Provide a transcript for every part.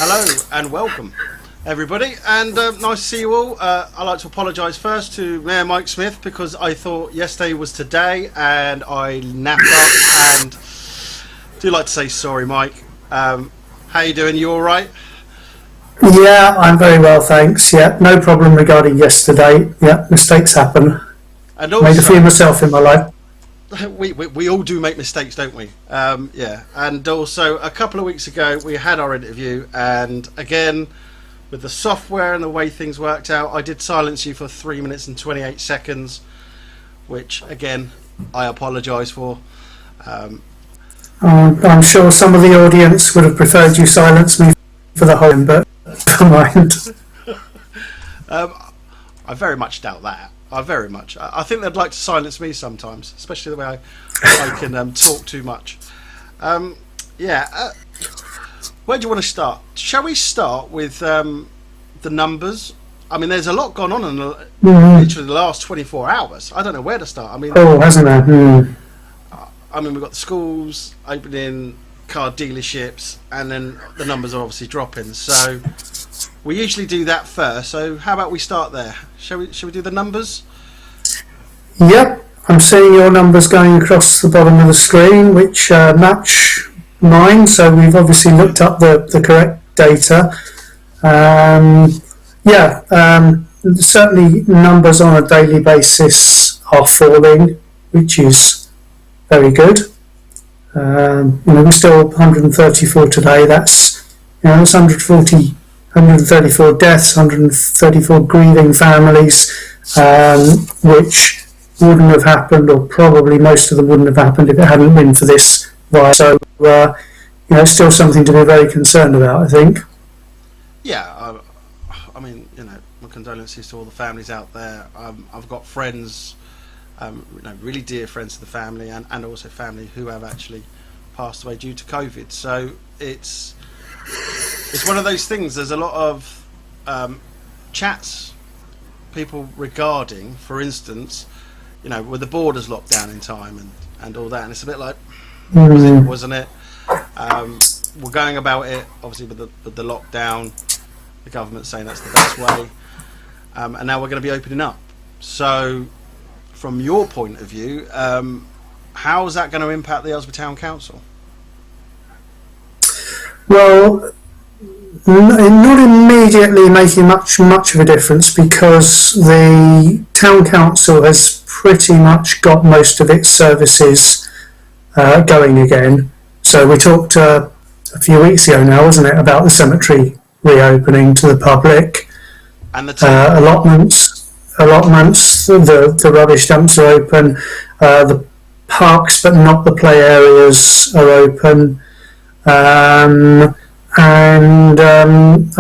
Hello and welcome, everybody, and nice to see you all. I'd like to apologise first to Mayor Mike Smith because I thought yesterday was today and I napped up, and do like to say sorry, Mike. How you doing? You all right? Yeah, I'm very well, thanks. Yeah, no problem regarding yesterday. Yeah, mistakes happen. And also, made a few myself in my life. We all do make mistakes, don't we? Yeah, and also a couple of weeks ago we had our interview, and again with the software and the way things worked out, I did silence you for 3 minutes and 28 seconds, which again I apologise for. I'm sure some of the audience would have preferred you silence me for the whole, but never mind. I very much doubt that. I think they'd like to silence me sometimes, especially the way I can talk too much. Where do you want to start? Shall we start with the numbers? I mean, there's a lot gone on in literally the last 24 hours. I don't know where to start. I mean, hasn't there? I mean, we've got the schools opening, car dealerships, and then the numbers are obviously dropping. So we usually do that first. So how about we start there? Shall we do the numbers? Yep, I'm seeing your numbers going across the bottom of the screen, which match mine. So we've obviously looked up the correct data. Certainly numbers on a daily basis are falling, which is very good. We're still 134 today. That's 134 deaths, 134 grieving families, which wouldn't have happened, or probably most of them wouldn't have happened if it hadn't been for this virus. So, it's still something to be very concerned about, I think. Yeah, I mean, my condolences to all the families out there. I've got friends, really dear friends of the family, and also family who have actually passed away due to COVID. So it's one of those things. There's a lot of chats, people regarding, for instance, with the borders locked down in time and all that, and it's a bit like, wasn't it? We're going about it obviously with the lockdown. The government's saying that's the best way, and now we're going to be opening up. So, from your point of view, how is that going to impact the Aylesbury Town Council? Well, not immediately making much of a difference, because the town council has pretty much got most of its services going again. So we talked a few weeks ago now, wasn't it, about the cemetery reopening to the public, and the allotments. The rubbish dumps are open. The parks, but not the play areas, are open. I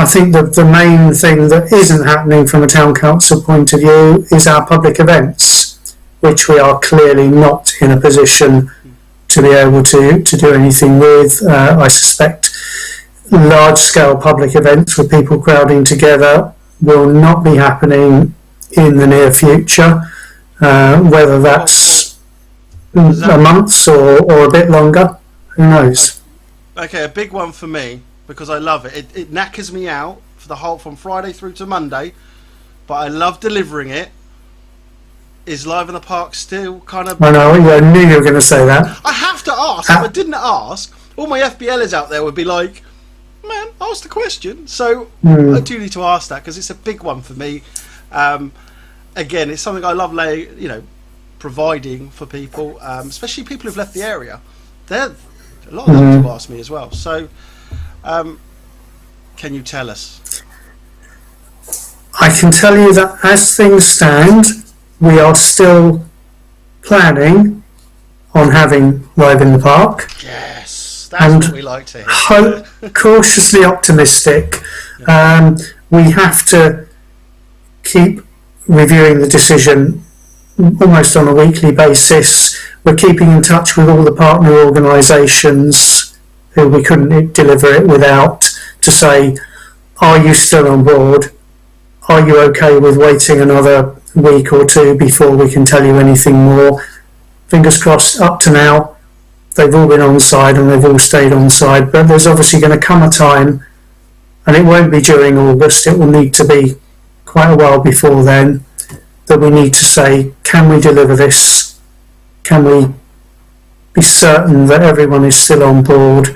think the main thing that isn't happening from a town council point of view is our public events, which we are clearly not in a position to be able to do anything with. I suspect large-scale public events with people crowding together will not be happening in the near future, whether that's a month or a bit longer, who knows. Okay, a big one for me, because I love it. It knackers me out for the whole, from Friday through to Monday, but I love delivering it. Is Live in the Park still kind of... I know, I knew you were going to say that. I have to ask. If I didn't ask, all my FBLers out there would be like, man, ask the question. So I do need to ask that, because it's a big one for me. Again, it's something I love, providing for people, especially people who've left the area. A lot of them do ask me as well. So, can you tell us? I can tell you that as things stand, we are still planning on having Live in the Park. Yes, that's what we like to hear. Cautiously optimistic. We have to keep reviewing the decision almost on a weekly basis. We're keeping in touch with all the partner organisations who we couldn't deliver it without, to say, are you still on board? Are you okay with waiting another week or two before we can tell you anything more? Fingers crossed, up to now, they've all been on side and they've all stayed on side, but there's obviously going to come a time and it won't be during August, it will need to be quite a while before then, that we need to say, can we deliver this? Can we be certain that everyone is still on board?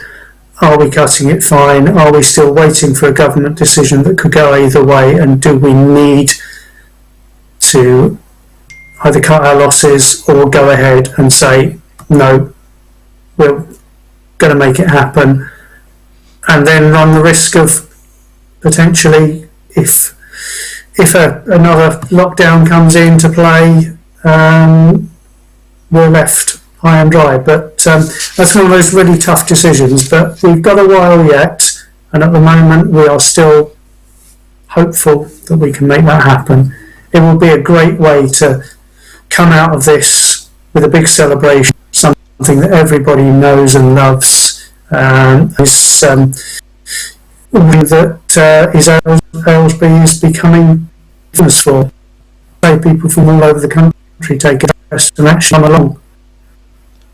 Are we cutting it fine? Are we still waiting for a government decision that could go either way? And do we need to either cut our losses or go ahead and say, no, we're going to make it happen, and then run the risk of potentially, if another lockdown comes into play, we're left high and dry. But that's one of those really tough decisions. But we've got a while yet, and at the moment we are still hopeful that we can make that happen. It will be a great way to come out of this with a big celebration, something that everybody knows and loves. Aylesbury is becoming famous for. People from all over the country take interest and actually come along.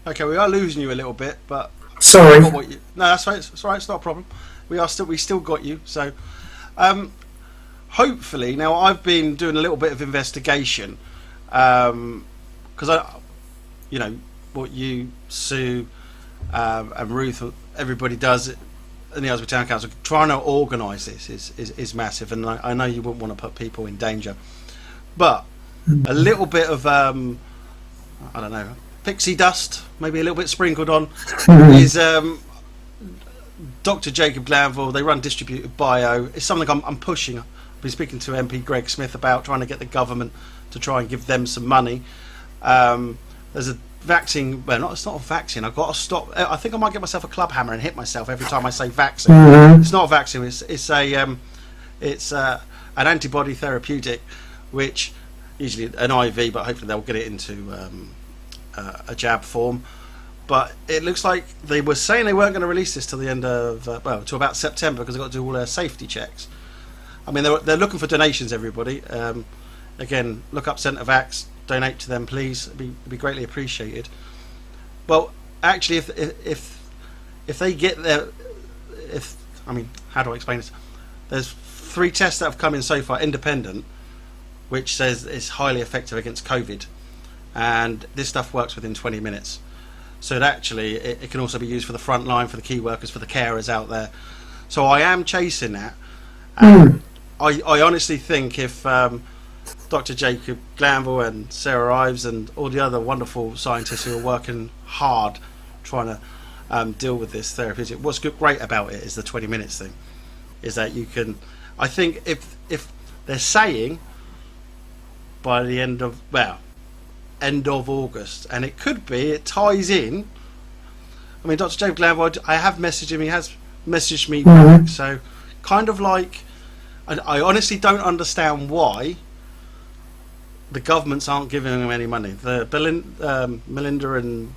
Okay, we are losing you a little bit, but sorry. No, that's right. It's all right. It's not a problem. We still got you. So, hopefully, now I've been doing a little bit of investigation, because what you, Sue, and Ruth, everybody does in the Aylesbury Town Council, trying to organise this is massive, and I know you wouldn't want to put people in danger, but a little bit of I don't know, pixie dust, maybe a little bit sprinkled on, is Dr. Jacob Glanville. They run Distributed Bio. It's something I'm pushing. I've been speaking to MP Greg Smith about, trying to get the government to try and give them some money. There's a vaccine. Well, it's not a vaccine. I've got to stop. I think I might get myself a club hammer and hit myself every time I say vaccine. It's not a vaccine. It's an antibody therapeutic, which usually an IV, but hopefully they'll get it into a jab form. But it looks like they were saying they weren't going to release this till the end of till about September, because they've got to do all their safety checks. I mean, they're looking for donations, everybody. Again, look up Centre Vax, donate to them, please. It'd be greatly appreciated. Well, actually, if they get their, how do I explain this? There's 3 tests that have come in so far, independent, which says it's highly effective against COVID, and this stuff works within 20 minutes. So it can also be used for the front line, for the key workers, for the carers out there. So I am chasing that. I honestly think if Dr. Jacob Glanville and Sarah Ives and all the other wonderful scientists who are working hard trying to deal with this therapeutic, what's great about it is the 20 minutes thing, is that you can, I think if they're saying by the end of August, and it could be, it ties in. I mean, Dr. Jacob Glanville, I have messaged him, he has messaged me back, so kind of like, I honestly don't understand why the governments aren't giving him any money. The Melinda and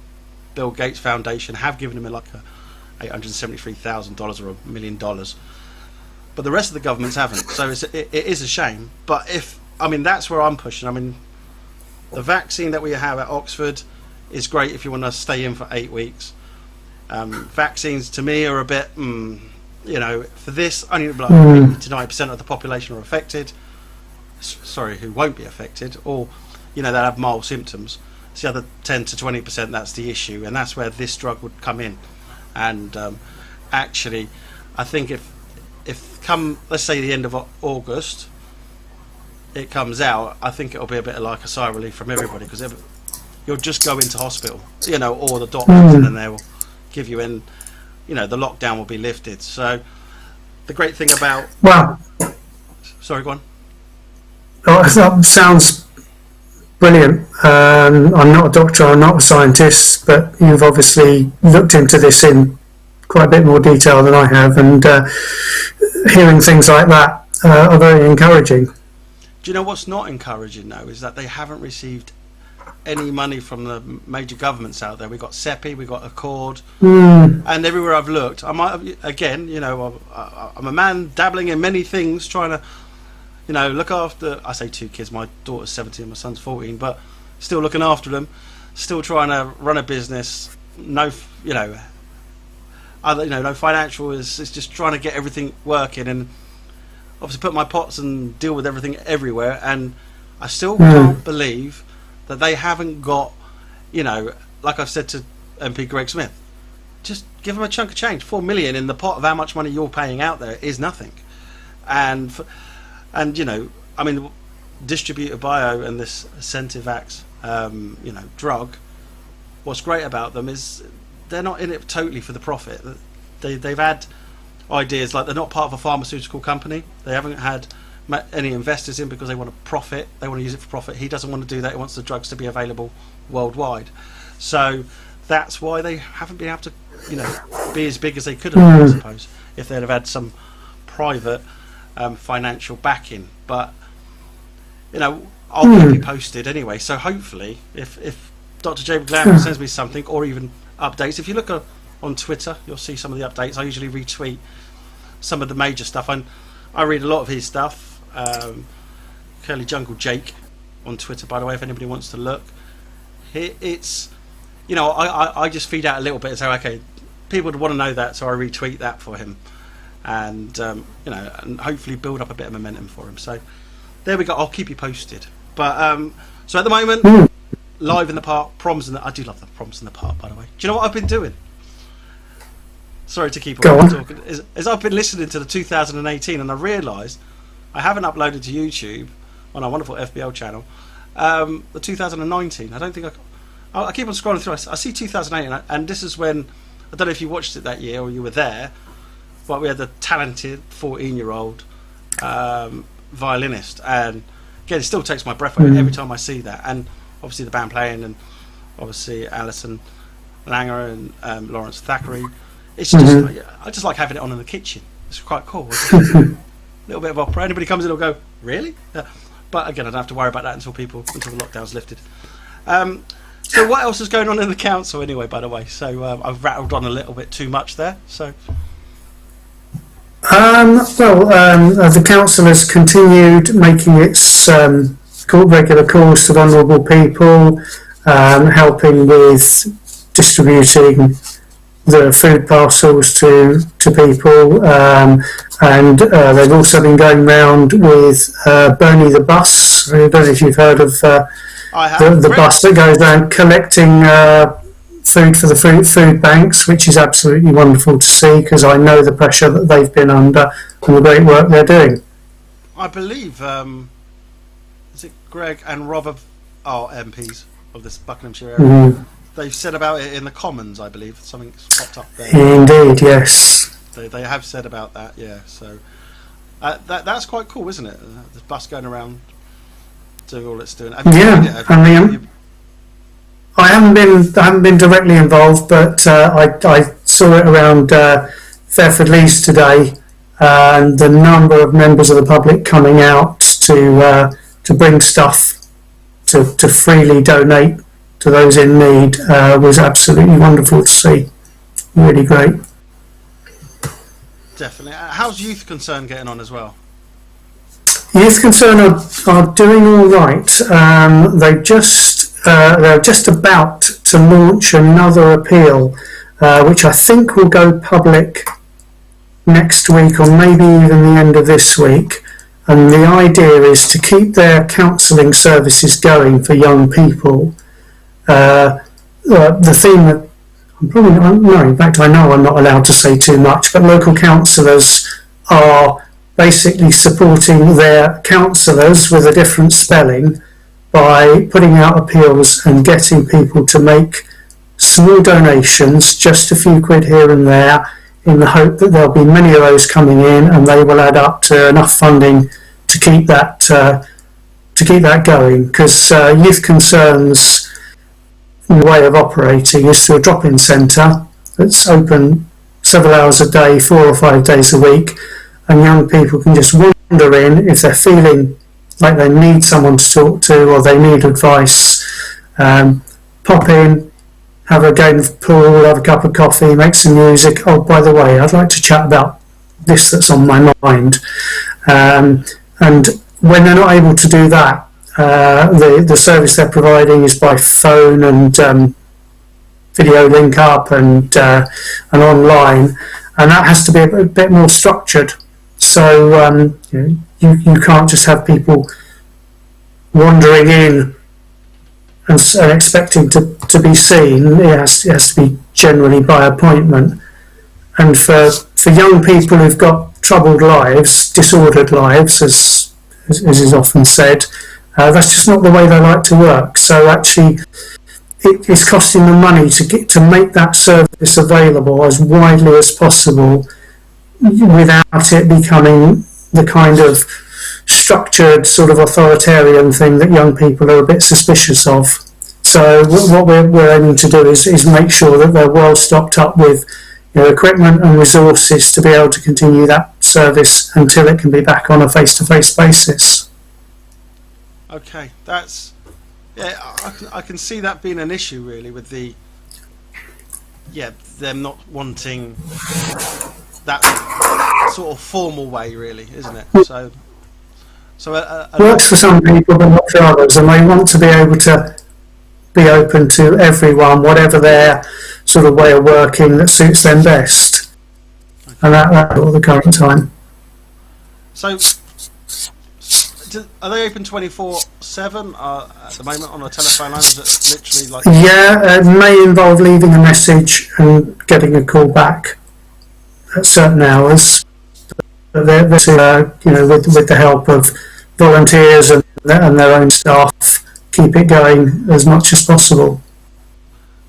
Bill Gates Foundation have given him like $873,000 or $1 million, but the rest of the governments haven't. So it is a shame. But that's where I'm pushing. I mean, the vaccine that we have at Oxford is great if you want to stay in for 8 weeks. Vaccines to me are a bit, for this, only like 80 to 90% of the population are affected. Sorry, who won't be affected, or they have mild symptoms. It's the other 10 to 20% that's the issue, and that's where this drug would come in. And actually, I think if come, let's say, the end of August, it comes out, I think it'll be a bit like a sigh of relief from everybody, because you'll just go into hospital, or the doctors, and then they will give you in, the lockdown will be lifted. So the great thing about sorry, go on. Oh, that sounds brilliant. I'm not a doctor, I'm not a scientist, but you've obviously looked into this in quite a bit more detail than I have, and hearing things like that are very encouraging. Do you know what's not encouraging, though, is that they haven't received any money from the major governments out there. We've got SEPI, we've got Accord, and everywhere I've looked, I might have, again, I'm a man dabbling in many things, trying to, look after, I say 2 kids, my daughter's 17, my son's 14, but still looking after them, still trying to run a business, no financial is just trying to get everything working, and obviously put my pots and deal with everything everywhere. And I still can't believe that they haven't got, like I've said to MP Greg Smith, just give them a chunk of change. 4 million in the pot of how much money you're paying out there is nothing. And Distributor Bio and this Incentivax, drug, what's great about them is they're not in it totally for the profit. They've had ideas like they're not part of a pharmaceutical company. They haven't had any investors in because they want to profit. They want to use it for profit. He doesn't want to do that. He wants the drugs to be available worldwide. So that's why they haven't been able to, be as big as they could have, I suppose, if they'd have had some private financial backing. But I'll keep you posted anyway. So hopefully, if Dr. James Glanville sends me something, or even updates, if you look on Twitter, you'll see some of the updates. I usually retweet some of the major stuff, and I read a lot of his stuff. Curly Jungle Jake on Twitter, by the way, if anybody wants to look. It's I just feed out a little bit and say, okay, people would want to know that, so I retweet that for him, and and hopefully build up a bit of momentum for him. So there we go. I'll keep you posted. But so at the moment, live in the park, I do love the proms in the park, by the way. Do you know what I've been doing? Sorry to keep on talking. Is I've been listening to the 2018, and I realised I haven't uploaded to YouTube on our wonderful FBL channel the 2019. I don't think I keep on scrolling through. I see 2008, and this is when, I don't know if you watched it that year or you were there, but we had the talented 14-year-old violinist, and again, it still takes my breath away every time I see that. And obviously the band playing, and obviously Alison Langer and Lawrence Thackeray. It's just I just like having it on in the kitchen. It's quite cool. A little bit of opera. Anybody comes in, will go, really? Yeah. But again, I don't have to worry about that until the lockdown's lifted. So what else is going on in the council anyway, by the way? So I've rattled on a little bit too much there. So the council has continued making its regular calls to vulnerable people, helping with distributing the food parcels to people, and they've also been going round with Bernie the bus. I don't know if you've heard of the bus that goes around collecting food for the food banks, which is absolutely wonderful to see, because I know the pressure that they've been under and the great work they're doing. I believe is it Greg and Rob are MPs of this Buckinghamshire area. They've said about it in the Commons, I believe. Something's popped up there. Indeed, yes. They have said about that, yeah. So that's quite cool, isn't it? The bus going around doing all it's doing. I haven't been directly involved, but I saw it around Fairford Leys today, and the number of members of the public coming out to bring stuff to freely donate to those in need was absolutely wonderful to see. Really great. Definitely. How's Youth Concern getting on as well? Youth Concern are doing all right. They're just about to launch another appeal, which I think will go public next week or maybe even the end of this week. And the idea is to keep their counselling services going for young people. The theme that in fact I know I'm not allowed to say too much, but local councillors are basically supporting their councillors with a different spelling by putting out appeals and getting people to make small donations, just a few quid here and there, in the hope that there'll be many of those coming in and they will add up to enough funding to keep that going. Because Youth Concerns way of operating is through a drop-in centre that's open several hours a day, 4 or 5 days a week, and young people can just wander in if they're feeling like they need someone to talk to or they need advice. Pop in, have a game of pool, have a cup of coffee, make some music. Oh, by the way, I'd like to chat about this that's on my mind. And when they're not able to do that, the service they're providing is by phone and video link up and online, and that has to be a bit more structured. So you can't just have people wandering in and expecting to be seen. It has to be generally by appointment. And for young people who've got troubled lives, disordered lives, as is often said, that's just not the way they like to work. So actually, it's costing them money to make that service available as widely as possible, without it becoming the kind of structured sort of authoritarian thing that young people are a bit suspicious of. So what we're aiming to do is make sure that they're well stocked up with equipment and resources to be able to continue that service until it can be back on a face-to-face basis. Okay, that's I can see that being an issue really with them not wanting that sort of formal way, really, isn't it? So works for some people but not for others, and they want to be able to be open to everyone, whatever their sort of way of working that suits them best. Okay. And that's all the current time. So are they open 24/7 at the moment on a telephone line? Is it literally like? Yeah, it may involve leaving a message and getting a call back at certain hours. But they're with the help of volunteers and their own staff, keep it going as much as possible.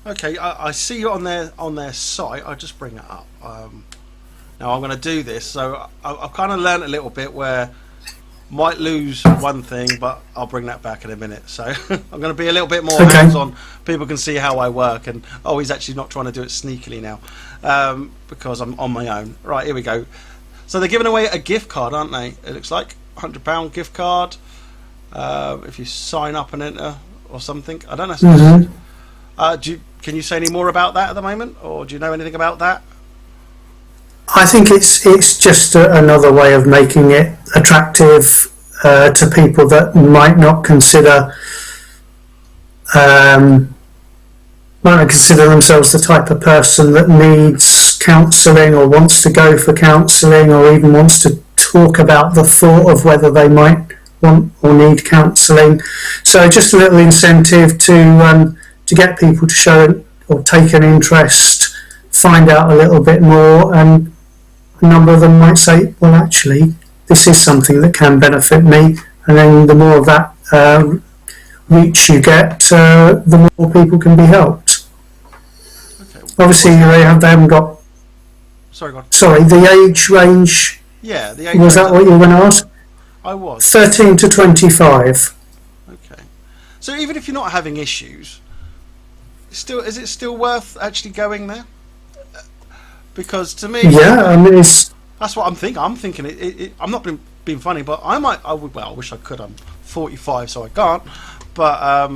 Okay, I see you on their site. I'll just bring it up. Now I'm going to do this, so I've kind of learned a little bit where might lose one thing, but I'll bring that back in a minute. So I'm going to be a little bit more hands-on. People can see how I work, and he's actually not trying to do it sneakily now, because I'm on my own. Right, here we go. So they're giving away a gift card, aren't they? It looks like £100 gift card. If you sign up and enter or something, I don't know. Mm-hmm. Can you say any more about that at the moment, or do you know anything about that? I think it's just another way of making it attractive to people that might not consider themselves the type of person that needs counselling or wants to go for counselling or even wants to talk about the thought of whether they might want or need counselling. So just a little incentive to get people to show or take an interest, find out a little bit more, and a number of them might say, well, actually, this is something that can benefit me, and then the more of that reach you get, the more people can be helped. Okay. Obviously, they haven't got... Sorry, go on. Sorry, the age range... Yeah, the age was range. that what you were going to ask? I was. 13 to 25. Okay. So even if you're not having issues, is it still worth actually going there? Because to me, yeah, I mean, that's what I'm thinking. I'm thinking I'm not being funny, but I would. Well, I wish I could. I'm 45, so I can't. But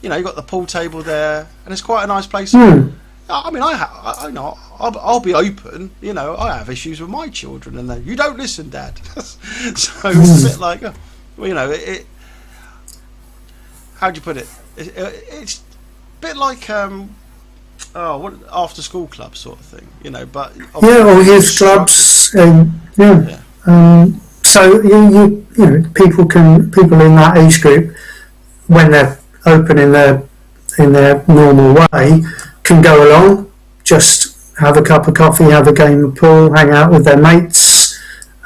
you've got the pool table there, and it's quite a nice place. I mean, I know I'll be open. I have issues with my children, and you don't listen, Dad. So it's a bit like, how do you put it? It's a bit like what after school club sort of thing, but or youth clubs, so you people in that age group, when they're open in their normal way, can go along, just have a cup of coffee, have a game of pool, hang out with their mates.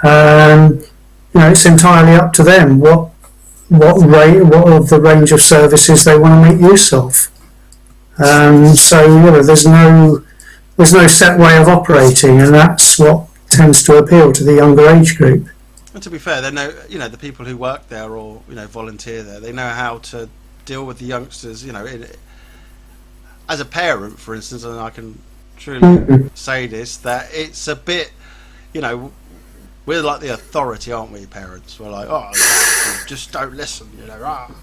It's entirely up to them what of the range of services they want to make use of. So there's no set way of operating, and that's what tends to appeal to the younger age group. And to be fair, they know the people who work there or volunteer there. They know how to deal with the youngsters. As a parent, for instance, and I can truly say this, that it's a bit, we're like the authority, aren't we, parents? We're like, just don't listen,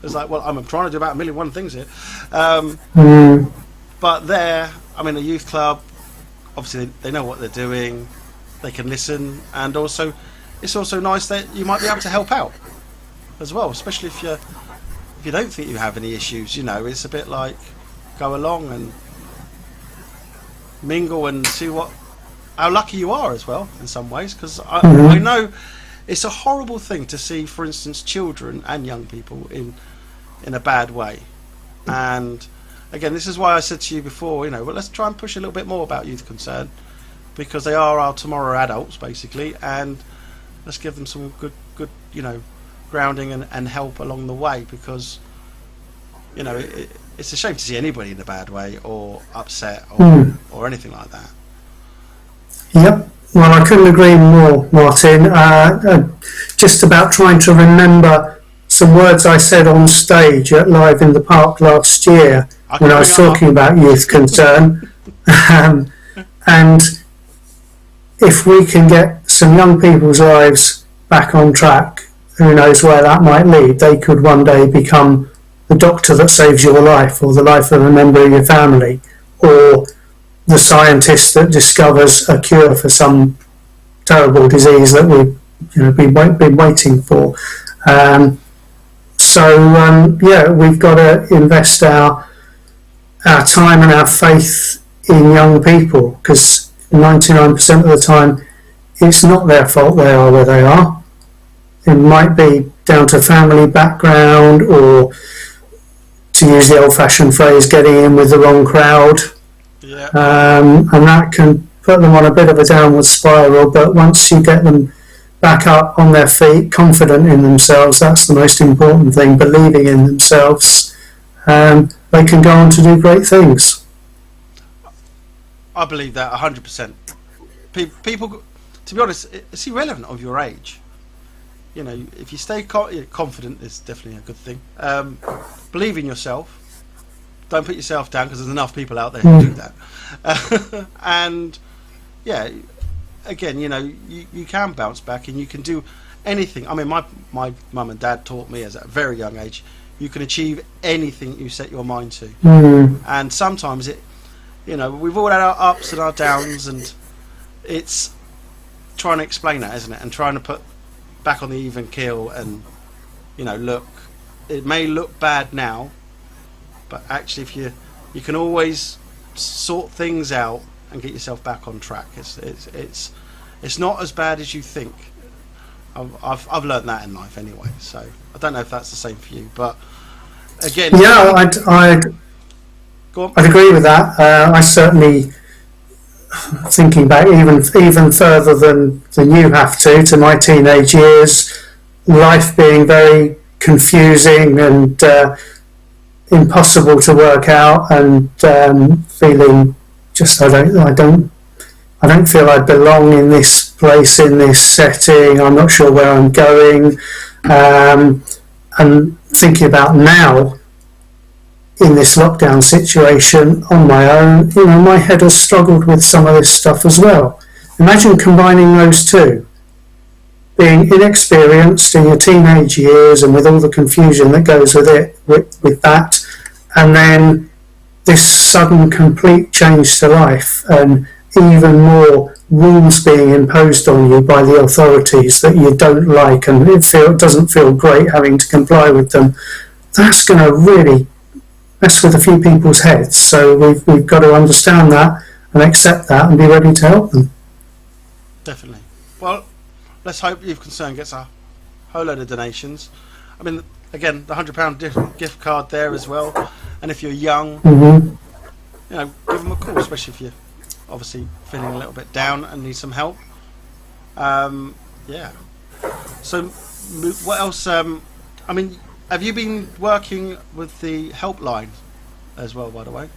It's like, well, I'm trying to do about 1,000,001 things here. But there, a youth club, obviously they know what they're doing, they can listen, and also, it's also nice that you might be able to help out as well, especially if you don't think you have any issues, it's a bit like, go along and mingle and see how lucky you are as well in some ways, because Mhm. I know it's a horrible thing to see, for instance, children and young people in a bad way. And again, this is why I said to you before, well, let's try and push a little bit more about youth concern, because they are our tomorrow adults basically, and let's give them some good grounding and help along the way, because it's a shame to see anybody in a bad way or upset or anything like that. Yep. Well, I couldn't agree more, Martin. Just about trying to remember some words I said on stage at Live in the Park last year when I was talking about youth concern. And if we can get some young people's lives back on track, who knows where that might lead. They could one day become the doctor that saves your life, or the life of a member of your family, or the scientist that discovers a cure for some terrible disease that we've been waiting for. We've got to invest our time and our faith in young people, because 99% of the time it's not their fault they are where they are. It might be down to family background, or, to use the old-fashioned phrase, getting in with the wrong crowd. Yeah. And that can put them on a bit of a downward spiral, but once you get them back up on their feet, confident in themselves, that's the most important thing, believing in themselves, they can go on to do great things. I believe that 100%. People, to be honest, it's irrelevant of your age. If you stay confident, it's definitely a good thing. Believe in yourself. Don't put yourself down, because there's enough people out there who do that. And yeah, again, you can bounce back and you can do anything. I mean, my mum and dad taught me as at a very young age, you can achieve anything you set your mind to. And sometimes we've all had our ups and our downs, and it's trying to explain that, isn't it? And trying to put back on the even keel, and look, it may look bad now, but actually if you can always sort things out and get yourself back on track. It's not as bad as you think. I've learned that in life anyway, so I don't know if that's the same for you, but again, yeah, I'd agree with that. I certainly, thinking back even further than you have to my teenage years, life being very confusing and impossible to work out, and feeling just I don't feel I belong in this place, in this setting. I'm not sure where I'm going, and thinking about now in this lockdown situation on my own, my head has struggled with some of this stuff as well. Imagine combining those two, being inexperienced in your teenage years and with all the confusion that goes with it, with that, and then this sudden complete change to life, and even more rules being imposed on you by the authorities that you don't like, and it doesn't feel great having to comply with them. That's going to really mess with a few people's heads, so we've got to understand that and accept that and be ready to help them. Definitely. Well, let's hope Youth Concern gets a whole load of donations. I mean, again, the £100 gift card there as well, and if you're young, give them a call, especially if you're obviously feeling a little bit down and need some help. Yeah. So what else? I mean, have you been working with the helpline as well, by the way?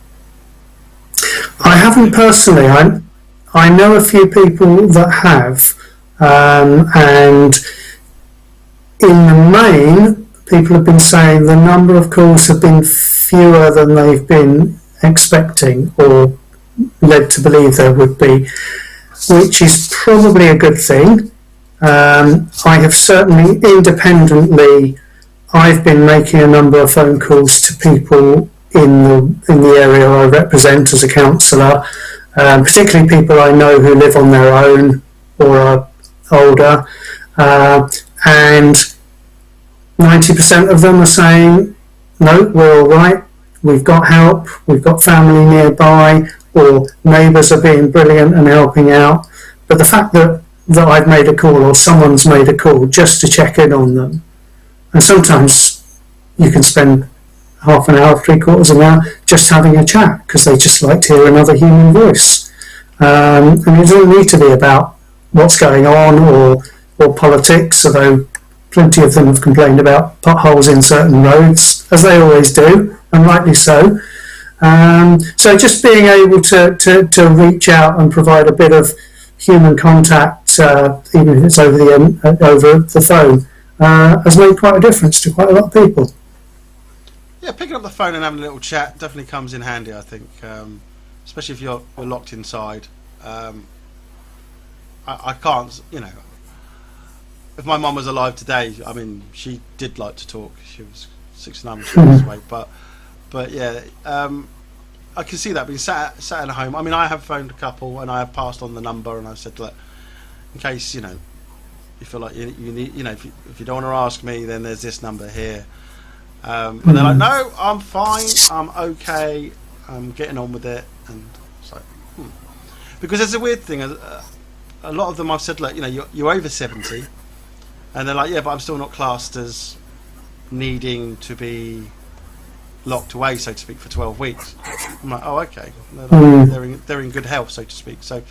I haven't personally. I know a few people that have, and in the main, people have been saying the number of calls have been fewer than they've been expecting or led to believe there would be, which is probably a good thing. I have certainly independently, I've been making a number of phone calls to people in the area I represent as a councillor, particularly people I know who live on their own or are older, and 90% of them are saying, no, we're all right, we've got help, we've got family nearby, or neighbours are being brilliant and helping out. But the fact that I've made a call or someone's made a call just to check in on them, and sometimes you can spend half an hour, three-quarters of an hour just having a chat because they just like to hear another human voice. And it doesn't need to be about what's going on or politics, although plenty of them have complained about potholes in certain roads, as they always do, and rightly so. So just being able to reach out and provide a bit of human contact, even if it's over the phone, has made quite a difference to quite a lot of people. Yeah, picking up the phone and having a little chat definitely comes in handy, I think, especially if you're locked inside. I can't, if my mum was alive today, I mean, she did like to talk. She was 69 when she passed away, but yeah, I can see that being sat at home. I mean, I have phoned a couple and I have passed on the number and I've said, look, in case you feel like you need, if you don't want to ask me, then there's this number here. And they're like, no, I'm fine, I'm okay, I'm getting on with it. And it's like, because there's a weird thing. A lot of them I've said, look, you're over 70, and they're like, yeah, but I'm still not classed as needing to be locked away, so to speak, for 12 weeks. I'm like, oh, okay. They're in good health, so to speak. So,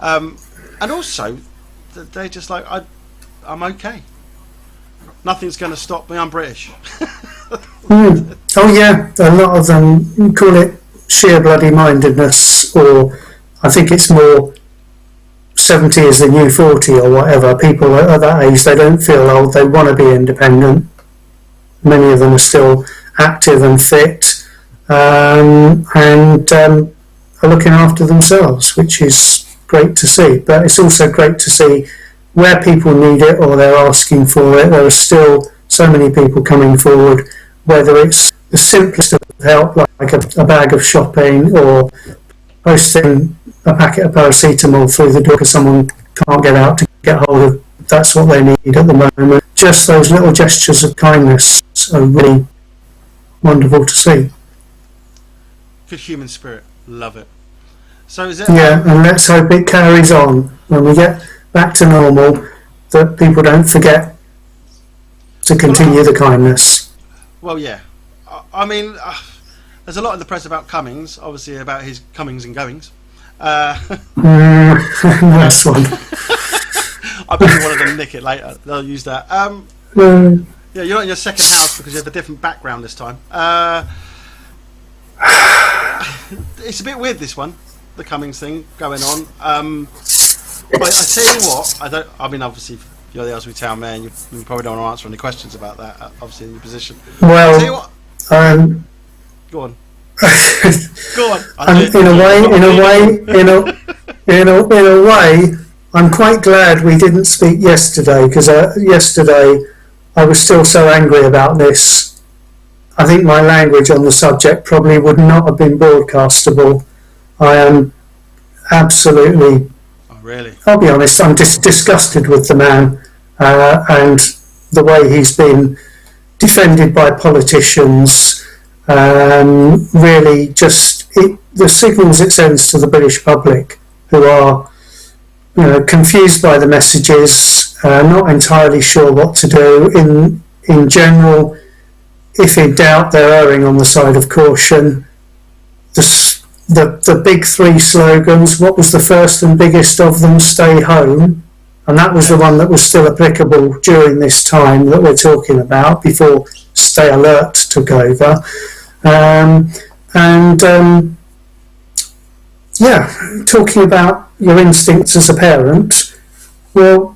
and also, they're just like, I'm okay. Nothing's going to stop me. I'm British. Oh yeah, a lot of them call it sheer bloody mindedness, or I think it's more 70 is the new 40 or whatever. People at that age, they don't feel old, they want to be independent. Many of them are still active and fit, and are looking after themselves, which is great to see. But it's also great to see where people need it or they're asking for it. There are still so many people coming forward, whether it's the simplest of help, like a bag of shopping, or posting a packet of paracetamol through the door because someone can't get out to get hold of. That's what they need at the moment. Just those little gestures of kindness are really wonderful to see. Good human spirit, love it. So is it? Yeah, and let's hope it carries on when we get back to normal, that people don't forget to continue the kindness. Well, yeah. I mean, there's a lot in the press about Cummings, obviously about his comings and goings. Nice one. I bet you one of them nick it later. They'll use that. Yeah, you're not in your second house because you have a different background this time. It's a bit weird, this one, the Cummings thing going on. But I tell you what, I mean, obviously, you're the Aylesbury town mayor, and you probably don't want to answer any questions about that, obviously, in your position. Well, I tell you what, go on. Go on. In a way, I'm quite glad we didn't speak yesterday, because yesterday I was still so angry about this. I think my language on the subject probably would not have been broadcastable. I am absolutely... Really? I'll be honest, I'm disgusted with the man and the way he's been defended by politicians. Really, just the signals it sends to the British public, who are, confused by the messages, not entirely sure what to do. In general, if in doubt, they're erring on the side of caution. The big three slogans, what was the first and biggest of them? Stay home. And that was the one that was still applicable during this time that we're talking about, before Stay Alert took over. Talking about your instincts as a parent, well,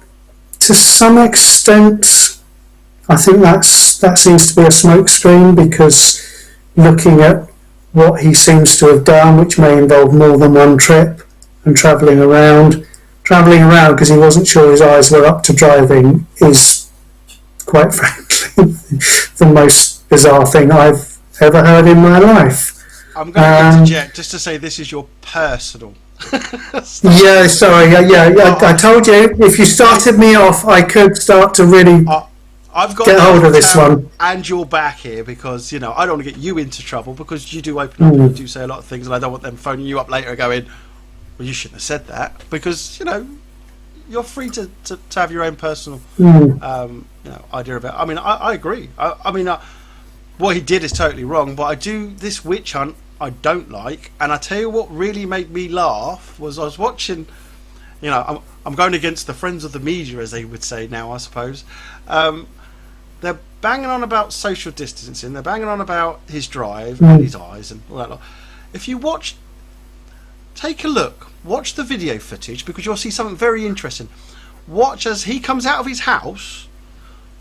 to some extent, I think that seems to be a smokescreen, because looking at what he seems to have done, which may involve more than one trip, and travelling around because he wasn't sure his eyes were up to driving, is quite frankly the most bizarre thing I've ever heard in my life. I'm going to interject just to say this is your personal. Yeah, sorry. Yeah. I told you, if you started me off, I could start to really I've got get hold of this one. And your back here because, you know, I don't want to get you into trouble because you do open up and you do say a lot of things and I don't want them phoning you up later going, well, you shouldn't have said that because, you know, you're free to have your own personal you know, idea about it. I mean, I agree. I mean, what he did is totally wrong, but I do this witch hunt I don't like, and I tell you what really made me laugh was I was watching, you know, I'm going against the friends of the media, as they would say now, I suppose. They're banging on about social distancing, they're banging on about his drive and his eyes and all that lot. If you take a look, watch the video footage because you'll see something very interesting. Watch as he comes out of his house,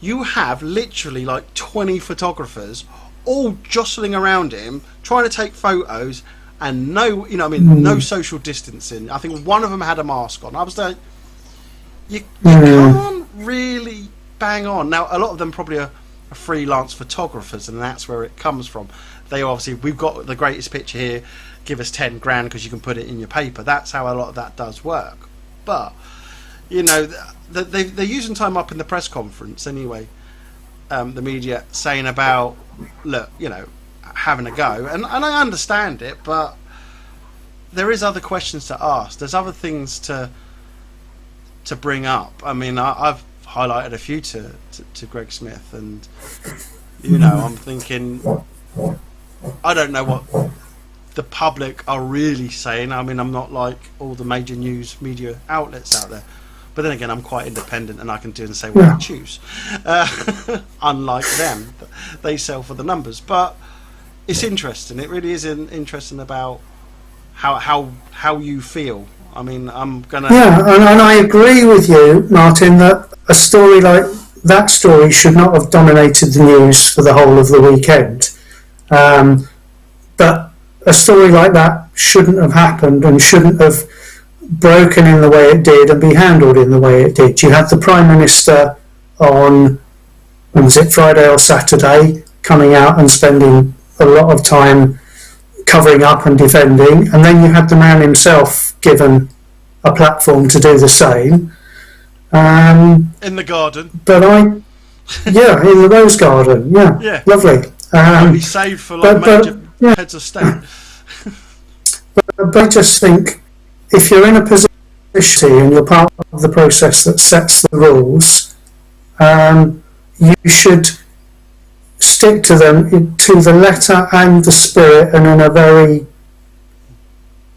you have literally like 20 photographers all jostling around him, trying to take photos, and no social distancing. I think one of them had a mask on. I was like, you can't really bang on. Now, a lot of them probably are freelance photographers, and that's where it comes from. They obviously, we've got the greatest picture here, give us 10 grand because you can put it in your paper. That's how a lot of that does work. But, you know, they're using time up in the press conference anyway, the media, saying about, look, you know, having a go. And I understand it, but there is other questions to ask. There's other things to bring up. I mean, I've highlighted a few to Greg Smith, and, you know, I'm thinking, I don't know what the public are really saying. I mean, I'm not like all the major news media outlets out there. But then again, I'm quite independent and I can do and say what I choose. Unlike them, they sell for the numbers. But it's interesting. It really is interesting about how you feel. I mean, I'm gonna. Yeah, and I agree with you, Martin, that a story like that story should not have dominated the news for the whole of the weekend. But a story like that shouldn't have happened and shouldn't have broken in the way it did and be handled in the way it did. You had the Prime Minister on, when was it, Friday or Saturday, coming out and spending a lot of time covering up and defending, and then you had the man himself given a platform to do the same. In the garden. But in the Rose Garden, yeah. Lovely. Be saved for like major heads of state. But I just think, if you're in a position and you're part of the process that sets the rules, you should stick to them to the letter and the spirit, and in a very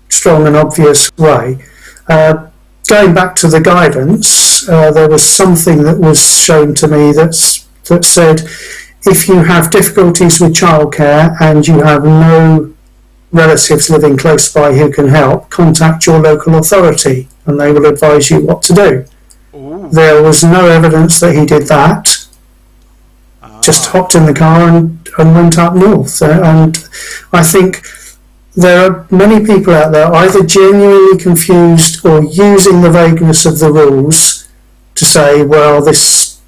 strong and obvious way. Going back to the guidance, there was something that was shown to me that said, if you have difficulties with childcare and you have no relatives living close by who can help, contact your local authority and they will advise you what to do. Ooh. There was no evidence that he did that. Just hopped in the car and went up north. And I think there are many people out there either genuinely confused or using the vagueness of the rules to say, well, this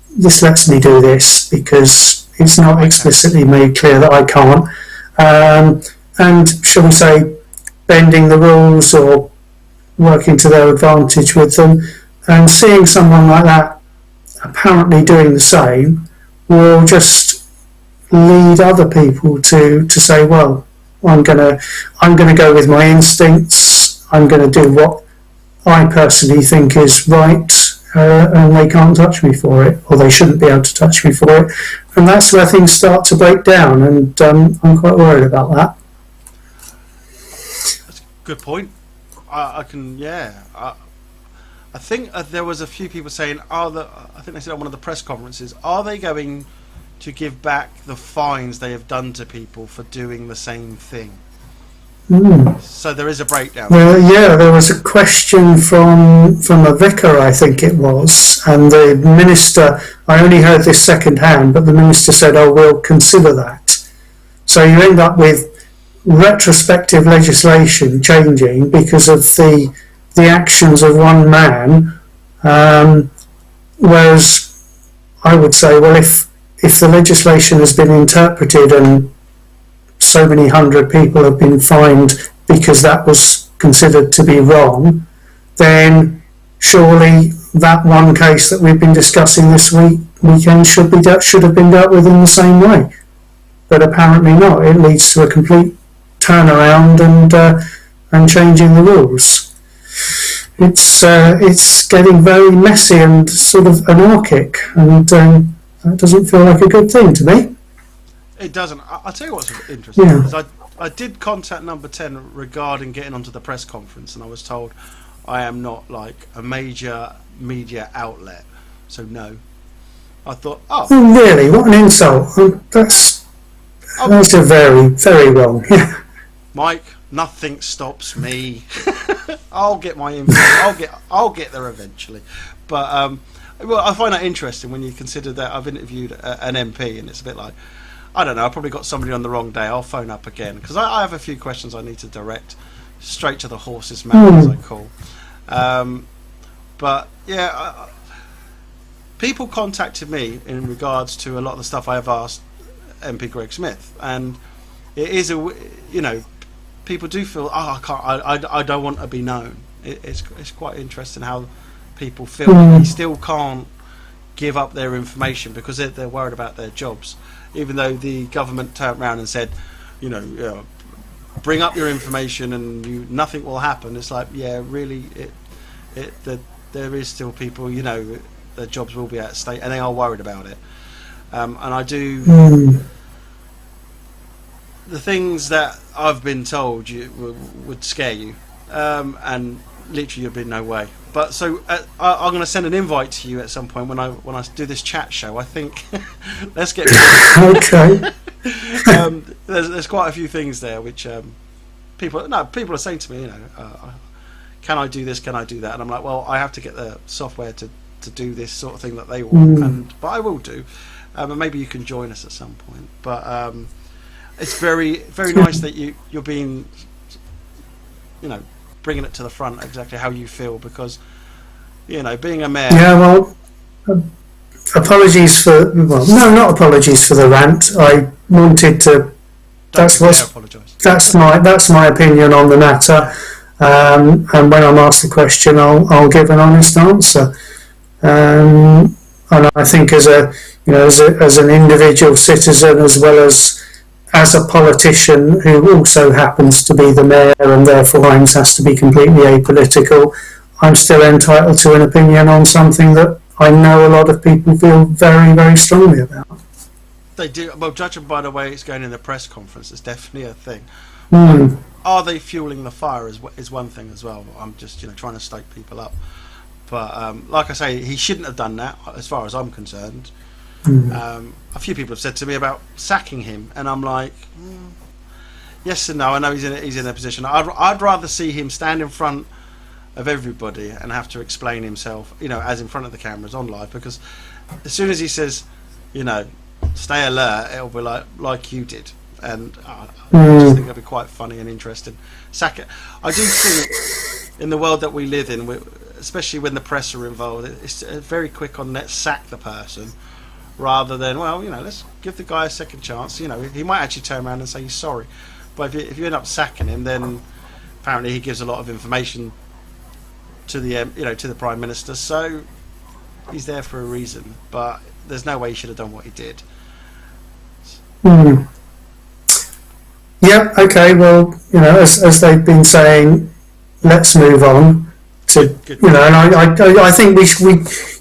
lets me do this because it's not explicitly made clear that I can't. And shall we say, bending the rules or working to their advantage with them, and seeing someone like that apparently doing the same will just lead other people to say, well, I'm gonna go with my instincts. I'm gonna do what I personally think is right, and they can't touch me for it, or they shouldn't be able to touch me for it, and that's where things start to break down. And I'm quite worried about that. Good point. I think there was a few people saying, I think they said on one of the press conferences, are they going to give back the fines they have done to people for doing the same thing? So there is a breakdown. Well, yeah, there was a question from a vicar, I think it was, and the minister, I only heard this second hand, but the minister said, oh, we'll consider that. So you end up with retrospective legislation changing because of the actions of one man, whereas I would say, well, if the legislation has been interpreted and so many hundred people have been fined because that was considered to be wrong, then surely that one case that we've been discussing this week weekend should have been dealt with in the same way, but apparently not. It leads to a complete turnaround and changing the rules. It's getting very messy and sort of anarchic, and that doesn't feel like a good thing to me. It doesn't. I'll tell you what's interesting. Yeah. Is I did contact Number 10 regarding getting onto the press conference, and I was told I am not like a major media outlet, so no. I thought, oh Really? What an insult! That's a very, very wrong. Yeah. Mike, nothing stops me. I'll get my info. I'll get there eventually. But well, I find that interesting when you consider that I've interviewed an MP, and it's a bit like, I don't know, I probably got somebody on the wrong day. I'll phone up again because I have a few questions I need to direct straight to the horse's mouth, as I call. But yeah, people contacted me in regards to a lot of the stuff I have asked MP Greg Smith, and it is people do feel, I don't want to be known. It's quite interesting how people feel they still can't give up their information because they're worried about their jobs, even though the government turned around and said, bring up your information and nothing will happen. It's like, yeah, really, there is still people, their jobs will be at stake, and they are worried about it. And I do the things that I've been told would scare you, and literally you'd be no way. But so I'm going to send an invite to you at some point when I do this chat show. I think let's get okay. There's quite a few things there which people are saying to me, can I do this? Can I do that? And I'm like, well, I have to get the software to do this sort of thing that they want, but I will do. And maybe you can join us at some point. But it's very, very nice that you're being, bringing it to the front exactly how you feel, because being a mayor. Yeah, well, apologies for not apologies for the rant. I wanted to. That's my opinion on the matter, and when I'm asked the question, I'll give an honest answer. And I think as an individual citizen, as well as a politician who also happens to be the mayor and therefore has to be completely apolitical, I'm still entitled to an opinion on something that I know a lot of people feel very, very strongly about. They do. Well, judging by the way it's going in the press conference, it's definitely a thing. Are they fueling the fire is one thing as well. I'm just trying to stoke people up. But like I say, he shouldn't have done that as far as I'm concerned. A few people have said to me about sacking him, and I'm like, yes and no. I know he's in a position. I'd rather see him stand in front of everybody and have to explain himself, as in front of the cameras on live, because as soon as he says, stay alert, it'll be like you did, and I just think that'd be quite funny and interesting. Sack it. I do think in the world that we live in, especially when the press are involved, it's very quick on let's sack the person, rather than let's give the guy a second chance. He might actually turn around and say he's sorry, but if you end up sacking him, then apparently he gives a lot of information to the to the Prime Minister, so he's there for a reason. But there's no way he should have done what he did. Yeah. Okay. Well, as they've been saying, let's move on to and I think we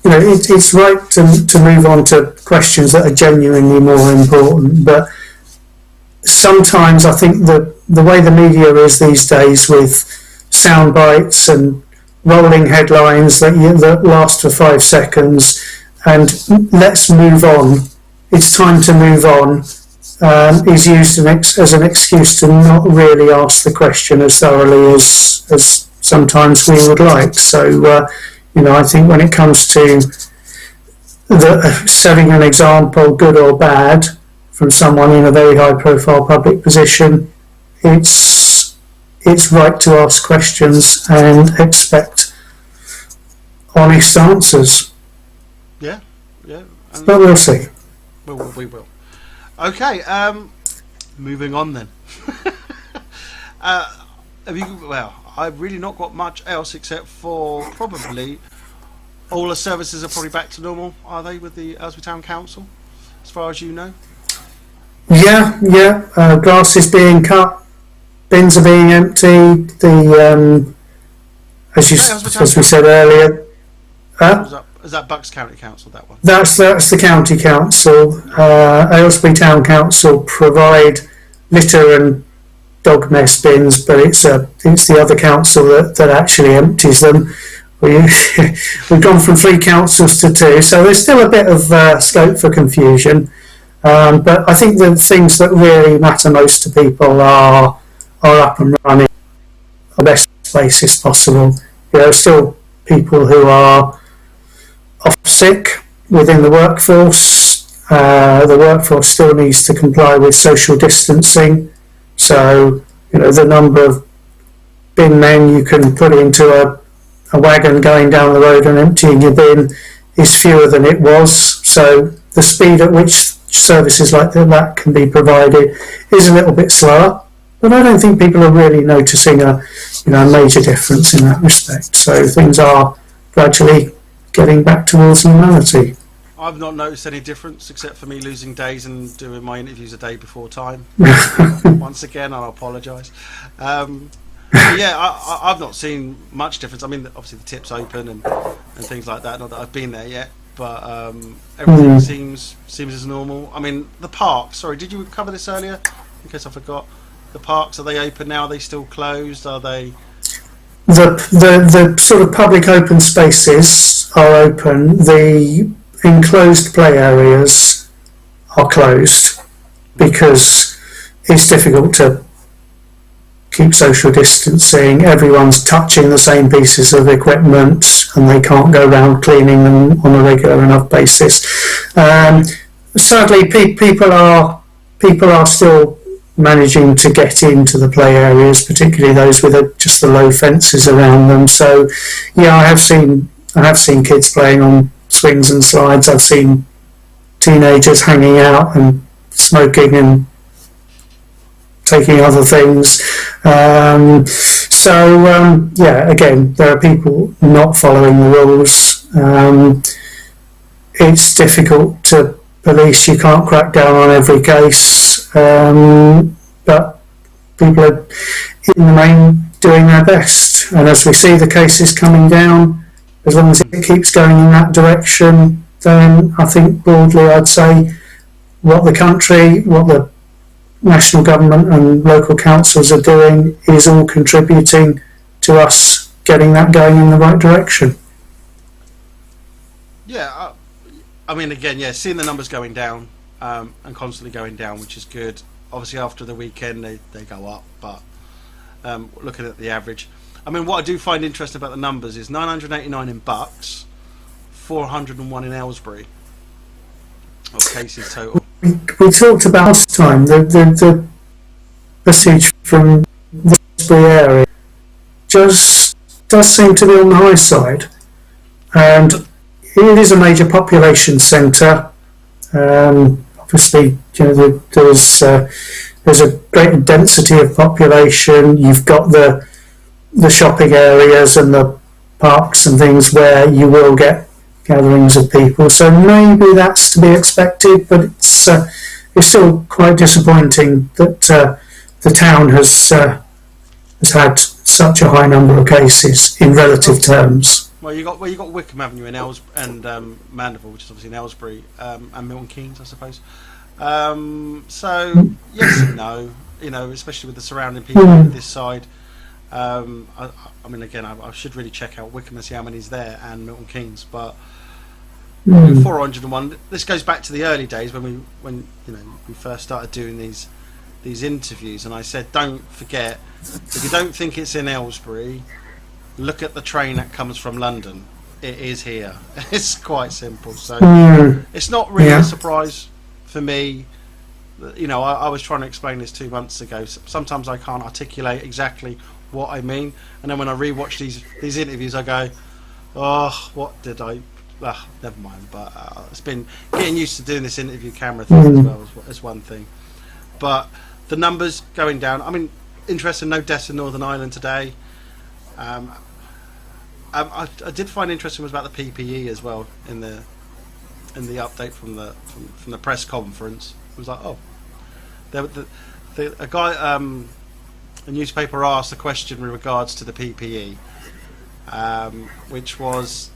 it's right to move on to questions that are genuinely more important. But sometimes I think that the way the media is these days, with sound bites and rolling headlines that last for 5 seconds, and let's move on, it's time to move on, is used as an excuse to not really ask the question as thoroughly as sometimes we would like. So, I think when it comes to setting an example, good or bad, from someone in a very high-profile public position, it's right to ask questions and expect honest answers. Yeah. But we'll see. We will. Okay, moving on then. I've really not got much else except for probably all the services are probably back to normal, are they, with the Aylesbury Town Council, as far as you know? Yeah, yeah. Grass is being cut, bins are being emptied. The as we said earlier, is that Bucks County Council, that one? That's the county council. Aylesbury Town Council provide litter and dog mess bins, but it's the other council that actually empties them. We've gone from 3 councils to 2, so there's still a bit of scope for confusion. But I think the things that really matter most to people are up and running on the best basis possible. There are still people who are off sick within the workforce. The workforce still needs to comply with social distancing. So, the number of bin men you can put into a wagon going down the road and emptying your bin is fewer than it was. So the speed at which services like that can be provided is a little bit slower. But I don't think people are really noticing a major difference in that respect. So things are gradually getting back towards normality. I've not noticed any difference, except for me losing days and doing my interviews a day before time. Once again, I apologise. I've not seen much difference. I mean, obviously the tip's open and things like that. Not that I've been there yet, but everything seems as normal. I mean, the parks. Sorry, did you cover this earlier? In case I forgot. The parks, are they open now? Are they still closed? Are they? The sort of public open spaces are open. The enclosed play areas are closed because it's difficult to keep social distancing. Everyone's touching the same pieces of equipment and they can't go around cleaning them on a regular enough basis. Sadly, people are still managing to get into the play areas, particularly those with just the low fences around them. So yeah, I have seen kids playing on swings and slides. I've seen teenagers hanging out and smoking and taking other things. Again, there are people not following the rules. It's difficult to police. You can't crack down on every case, but people are in the main doing their best. And as we see the cases coming down, as long as it keeps going in that direction, then I think broadly I'd say what the national government and local councils are doing is all contributing to us getting that going in the right direction. Yeah, I mean, again, seeing the numbers going down and constantly going down, which is good. Obviously, after the weekend, they go up, but looking at the average, I mean, what I do find interesting about the numbers is 989 in Bucks, 401 in Aylesbury, of cases total. We talked about last time the message from the Aylesbury area just does seem to be on the high side, and it is a major population centre. Obviously, there's a greater density of population. You've got the shopping areas and the parks and things where you will get gatherings of people. So maybe that's to be expected, but it's still quite disappointing that the town has had such a high number of cases in relative terms. Well, you got Wickham Avenue in and Mandeville, which is obviously in Aylesbury, and Milton Keynes, I suppose. So yes and no, especially with the surrounding people on this side. I mean, again, I should really check out Wickham and see how many's there, and Milton Keynes, but 401. This goes back to the early days when we first started doing these interviews, and I said, don't forget, if you don't think it's in Aylesbury, look at the train that comes from London. It is here. It's quite simple. So it's not really a surprise for me. I was trying to explain this 2 months ago. Sometimes I can't articulate exactly what I mean, and then when I rewatch these interviews, I go, oh, what did I? Never mind. But it's been getting used to doing this interview camera thing as well as one thing. But the numbers going down. I mean, interesting. No deaths in Northern Ireland today. I did find interesting was about the PPE as well in the update from the press conference. It was like, oh, a guy, a newspaper asked a question with regards to the PPE, which was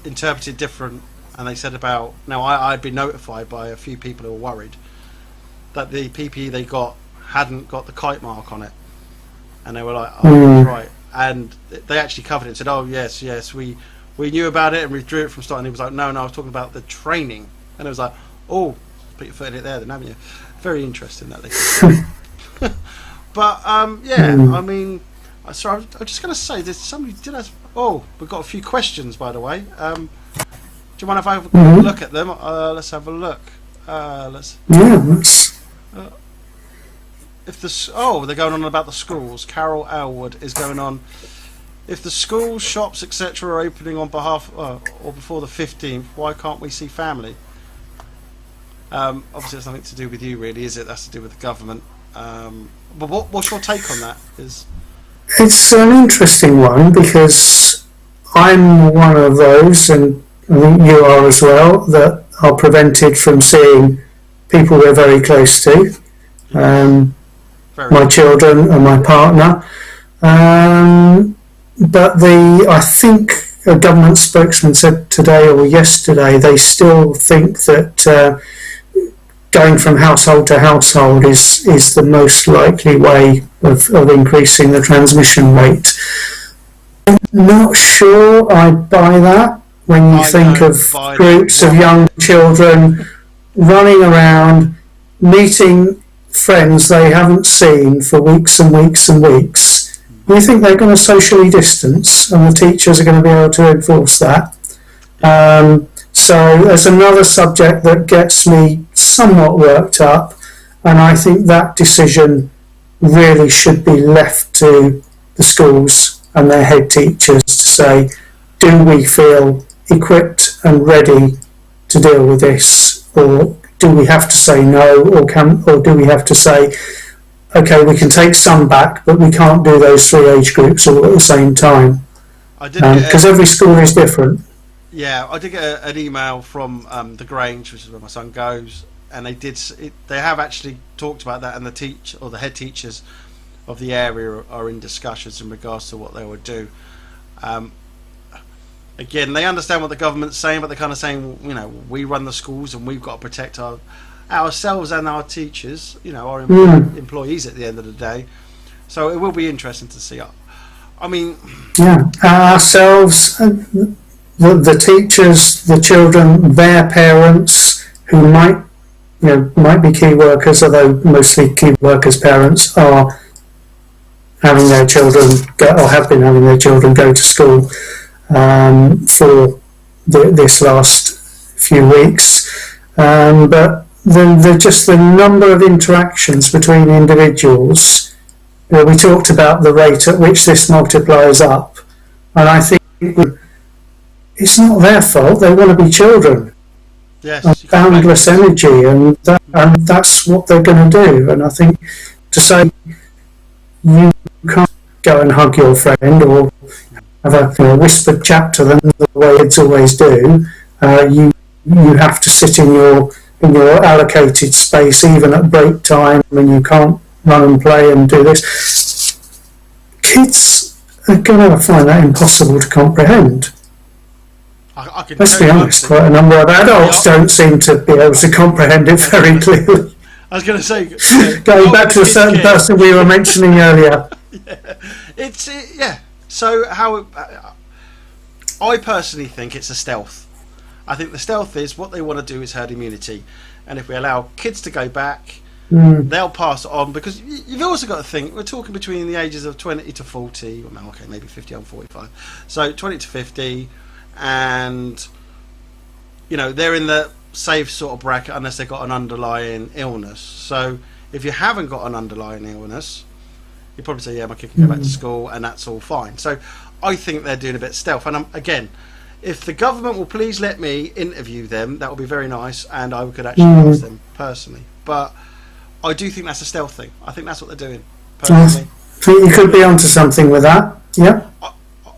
interpreted different, and they said about, now I'd been notified by a few people who were worried that the PPE they got hadn't got the kite mark on it, and they were like, oh, that's right, and they actually covered it and said, oh yes, we knew about it and withdrew it from stock. And he was like, no, I was talking about the training, and it was like, oh, put your foot in it there then, haven't you? Very interesting that they but I mean, so I was just going to say, there's somebody did ask, we've got a few questions, by the way. Do you mind if I have a look at them? Let's have a look. If they're going on about the schools. Carol Elwood is going on. If the schools, shops, etc. are opening on behalf or before the 15th, why can't we see family? Obviously, it's nothing to do with you, really, is it? That's to do with the government. But what's your take on that? It's an interesting one, because I'm one of those, and I think you are as well, that are prevented from seeing people we're very close to, my children and my partner. But I think a government spokesman said today or yesterday they still think that going from household to household is the most likely way of increasing the transmission rate. I'm not sure I buy that when you think of groups of young children running around, meeting friends they haven't seen for weeks and weeks and weeks. You think they're going to socially distance, and the teachers are going to be able to enforce that? So there's another subject that gets me somewhat worked up, and I think that decision really should be left to the schools and their head teachers to say, do we feel equipped and ready to deal with this, or do we have to say no, or do we have to say, okay, we can take some back, but we can't do those three age groups all at the same time, because every school is different. Yeah, I did get an email from the Grange, which is where my son goes, and they have actually talked about that, and the head teachers of the area are in discussions in regards to what they would do. Again, they understand what the government's saying, but they're kind of saying, we run the schools and we've got to protect ourselves and our teachers, our employees at the end of the day. So it will be interesting to see. I mean, ourselves, the teachers, the children, their parents, who might be key workers, although mostly key workers' parents are having their children have been having their children go to school for this last few weeks, but just the number of interactions between individuals. We talked about the rate at which this multiplies up, and I think it's not their fault. They want to be children. Yes, boundless energy, and that's what they're going to do. And I think to say you can't go and hug your friend or have a whispered chat to them the way kids always do, you have to sit in your allocated space even at break time, and you can't run and play and do this. Kids are going to find that impossible to comprehend. Let's be honest, quite a number of adults don't seem to be able to comprehend it very clearly. I was going to say, going back to a certain person we were mentioning earlier. So I personally think it's a stealth. I think the stealth is what they want to do is herd immunity, and if we allow kids to go back, they'll pass it on, because you've also got to think we're talking between the ages of 20 to 40, maybe 50 and 45, so 20 to 50, and they're in the safe sort of bracket unless they've got an underlying illness. So if you haven't got an underlying illness, you probably say, yeah, my kid can go back to school and that's all fine. So I think they're doing a bit of stealth, and again, if the government will please let me interview them, that would be very nice, and I could actually ask them personally. But I do think that's a stealth thing. I think that's what they're doing personally. You could be onto something with that. Yeah.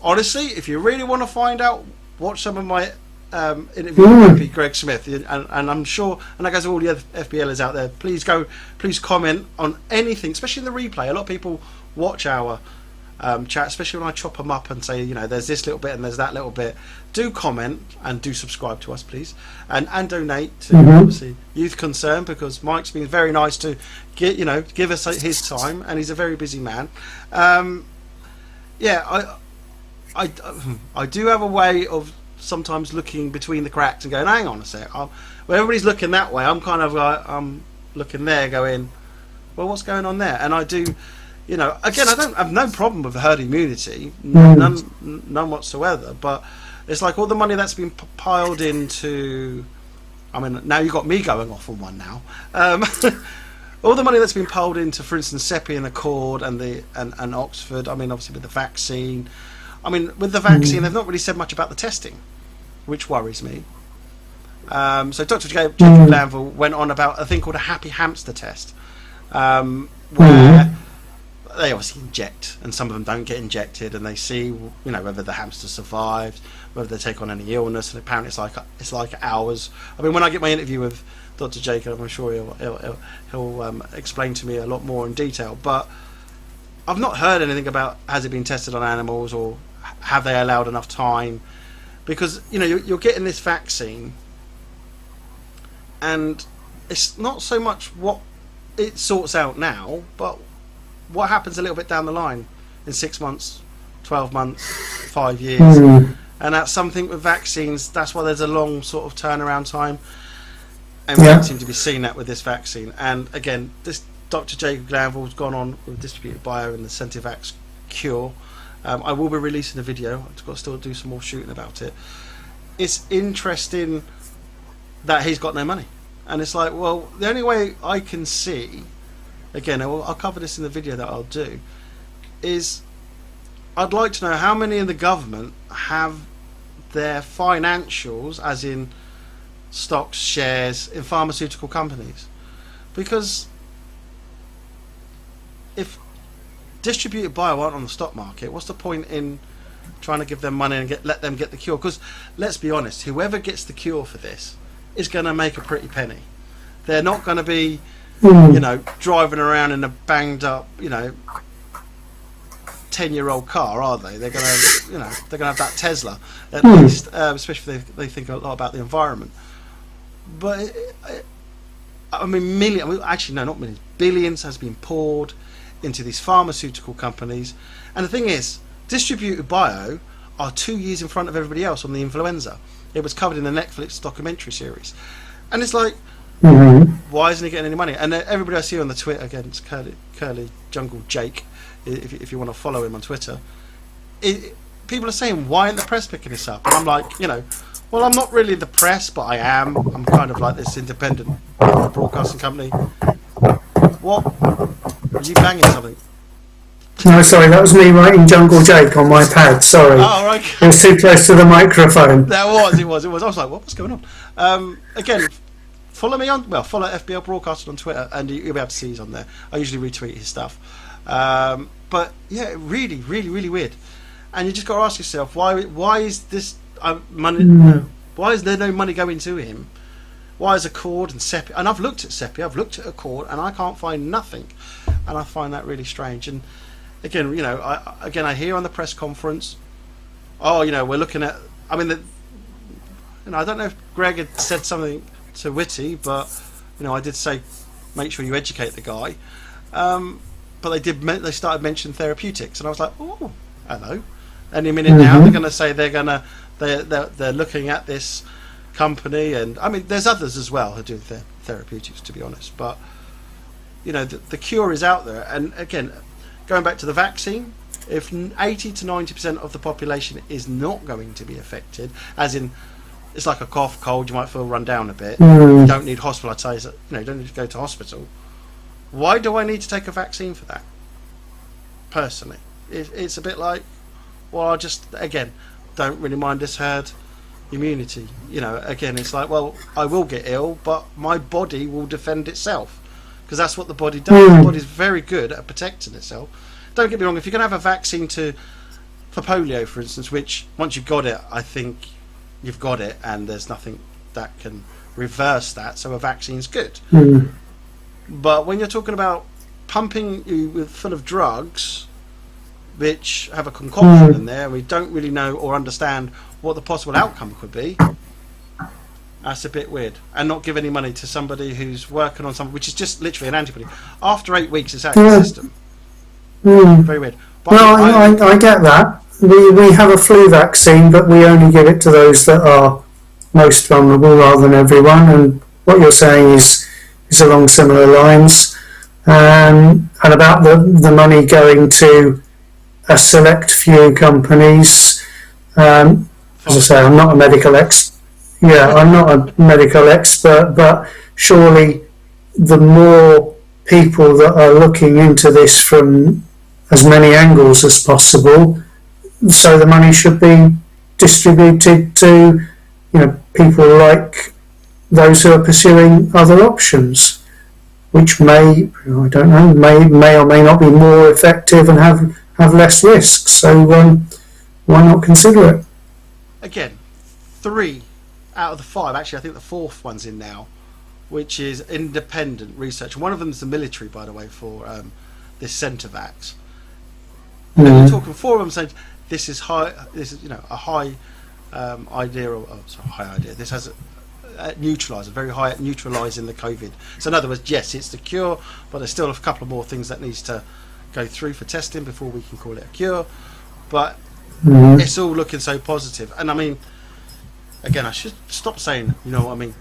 honestly, if you really want to find out, watch some of my interview with Greg Smith, and I'm sure, and that goes to all the other FBLers out there. Please comment on anything, especially in the replay. A lot of people watch our chat, especially when I chop them up and say, there's this little bit and there's that little bit. Do comment and do subscribe to us, please, and donate to obviously Youth Concern, because Mike's been very nice to give us his time, and he's a very busy man. I do have a way of sometimes looking between the cracks and going, hang on a sec. When everybody's looking that way, I'm kind of I'm looking there, going, well, what's going on there? And I do. Again, I don't have no problem with herd immunity, none whatsoever. But it's like all the money that's been piled into. I mean, now you've got me going off on one now. All the money that's been piled into, for instance, CEPI and Accord and Oxford. I mean, obviously with the vaccine. I mean, with the vaccine, they've not really said much about the testing, which worries me. So Dr. Jacob Glanville went on about a thing called a happy hamster test, where they obviously inject, and some of them don't get injected, and they see whether the hamster survived, whether they take on any illness, and apparently it's like hours. I mean, when I get my interview with Dr. Jacob, I'm sure he'll explain to me a lot more in detail. But I've not heard anything about has it been tested on animals, or have they allowed enough time, because you're getting this vaccine, and it's not so much what it sorts out now, but what happens a little bit down the line in 6 months, 12 months, 5 years. And that's something with vaccines. That's why there's a long sort of turnaround time, and we don't seem to be seeing that with this vaccine. And again, this Dr. Jacob Glanville's gone on with Distributed Bio and the Centivax cure. I will be releasing a video. I've got to still do some more shooting about it. It's interesting that he's got no money, and it's like, well, the only way I can see, again, I'll cover this in the video that I'll do, is I'd like to know how many in the government have their financials, as in stocks, shares in pharmaceutical companies, because if Distributed Bio aren't on the stock market, what's the point in trying to give them money and let them get the cure? Because let's be honest, whoever gets the cure for this is going to make a pretty penny. They're not going to be driving around in a banged up 10-year-old car, are they? They're going to they're going to have that Tesla at least, especially if they think a lot about the environment. But I mean, not millions, billions has been poured into these pharmaceutical companies, and the thing is, Distributed Bio are 2 years in front of everybody else on the influenza. It was covered in the Netflix documentary series, and it's like, why isn't he getting any money? And everybody I see on the Twitter, again, it's Curly Jungle Jake, if you want to follow him on Twitter, people are saying, why isn't the press picking this up? And I'm like, well, I'm not really the press, but I am. I'm kind of like this independent broadcasting company. What? Are you banging something? No, sorry, that was me writing Jungle Jake on my pad. Sorry. Oh, right. It was too close to the microphone. It was. I was like, what's going on? Again, follow FBL Broadcasting on Twitter, and you'll be able to see he's on there. I usually retweet his stuff. But yeah, really, really, really weird. And you just got to ask yourself, why is this money? Why is there no money going to him? Why is Accord and CEPI? And I've looked at CEPI, I've looked at Accord, and I can't find nothing. And I find that really strange. And again, I hear on the press conference, we're looking at. I mean, I don't know if Greg had said something to Whitty, but I did say, make sure you educate the guy. But they started mentioning therapeutics, and I was like, oh, hello. Any minute now they're going to say they're looking at this company, and I mean there's others as well who do therapeutics, to be honest, but the cure is out there. And again, going back to the vaccine, if 80 to 90% of the population is not going to be affected, as in it's like a cough, cold, you might feel run down a bit, you don't need hospital, I'd say, you don't need to go to hospital. Why do I need to take a vaccine for that? Personally, it's a bit like, well, I just, again, don't really mind this herd immunity. Again, it's like, well, I will get ill, but my body will defend itself, because that's what the body does. The body's very good at protecting itself. Don't get me wrong, if you're going to have a vaccine to for polio, for instance, which once you've got it, I think you've got it, and there's nothing that can reverse that. So a vaccine's good. But when you're talking about pumping you full of drugs, which have a concoction in there, and we don't really know or understand what the possible outcome could be, that's a bit weird. And not give any money to somebody who's working on something which is just literally an antibody. After 8 weeks, it's out of the system. Very weird. But I get that. We have a flu vaccine, but we only give it to those that are most vulnerable rather than everyone. And what you're saying is along similar lines. And about the money going to a select few companies. As I say, I'm not a medical expert. Yeah, I'm not a medical expert, but surely the more people that are looking into this from as many angles as possible, so the money should be distributed to, people like those who are pursuing other options, which may or may not be more effective and have less risk. So why not consider it? Again, 3 out of the 5, actually I think the 4th one's in now, which is independent research. One of them is the military, by the way, for this Centrevax. And we're talking 4 of them saying this is high. This is a high idea. High idea. This has a neutralizer, very high at neutralising the COVID. So in other words, yes, it's the cure, but there's still a couple of more things that needs to go through for testing before we can call it a cure. But it's all looking so positive. And I mean, again, I should stop saying, you know what I mean.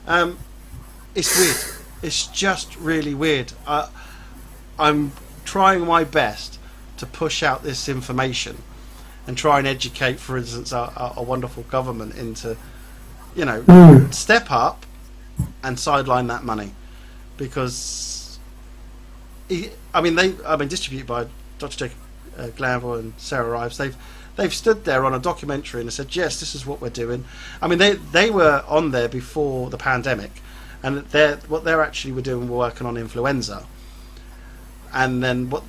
It's weird. It's just really weird. I'm trying my best to push out this information and try and educate, for instance, our wonderful government into, step up and sideline that money, because distributed by Dr. Jacob Glanville and Sarah Ives. They've stood there on a documentary and said, yes, this is what we're doing. I mean, they were on there before the pandemic, and what they're actually were doing, we're working on influenza, and then what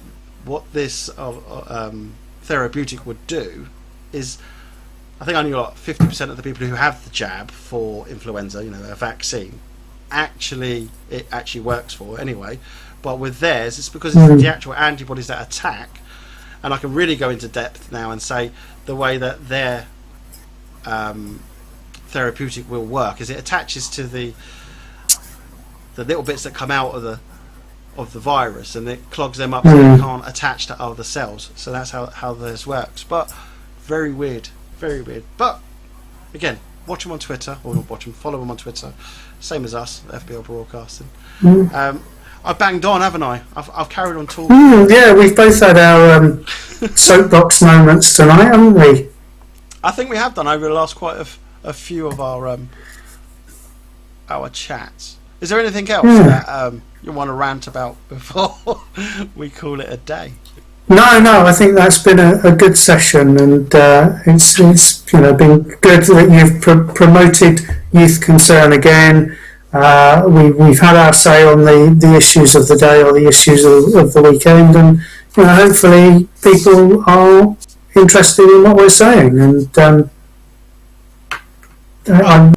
this therapeutic would do is, I think only like 50% of the people who have the jab for influenza, a vaccine, it actually works for anyway. But with theirs, it's because it's the actual antibodies that attack. And I can really go into depth now and say the way that their therapeutic will work is it attaches to the little bits that come out of the virus, and it clogs them up so they can't attach to other cells. So that's how this works. But very weird, very weird. But again, watch them on Twitter, or not watch them, follow them on Twitter, same as us, FBL Broadcasting. I've banged on, haven't I? I've carried on talking. Yeah, we've both had our soapbox moments tonight, haven't we? I think we have done over the last quite a few of our chats. Is there anything else that you want to rant about before we call it a day? No, I think that's been a good session, and it's been good that you've promoted youth concern again. We've had our say on the issues of the day or the issues of the weekend, and hopefully people are interested in what we're saying, and I'm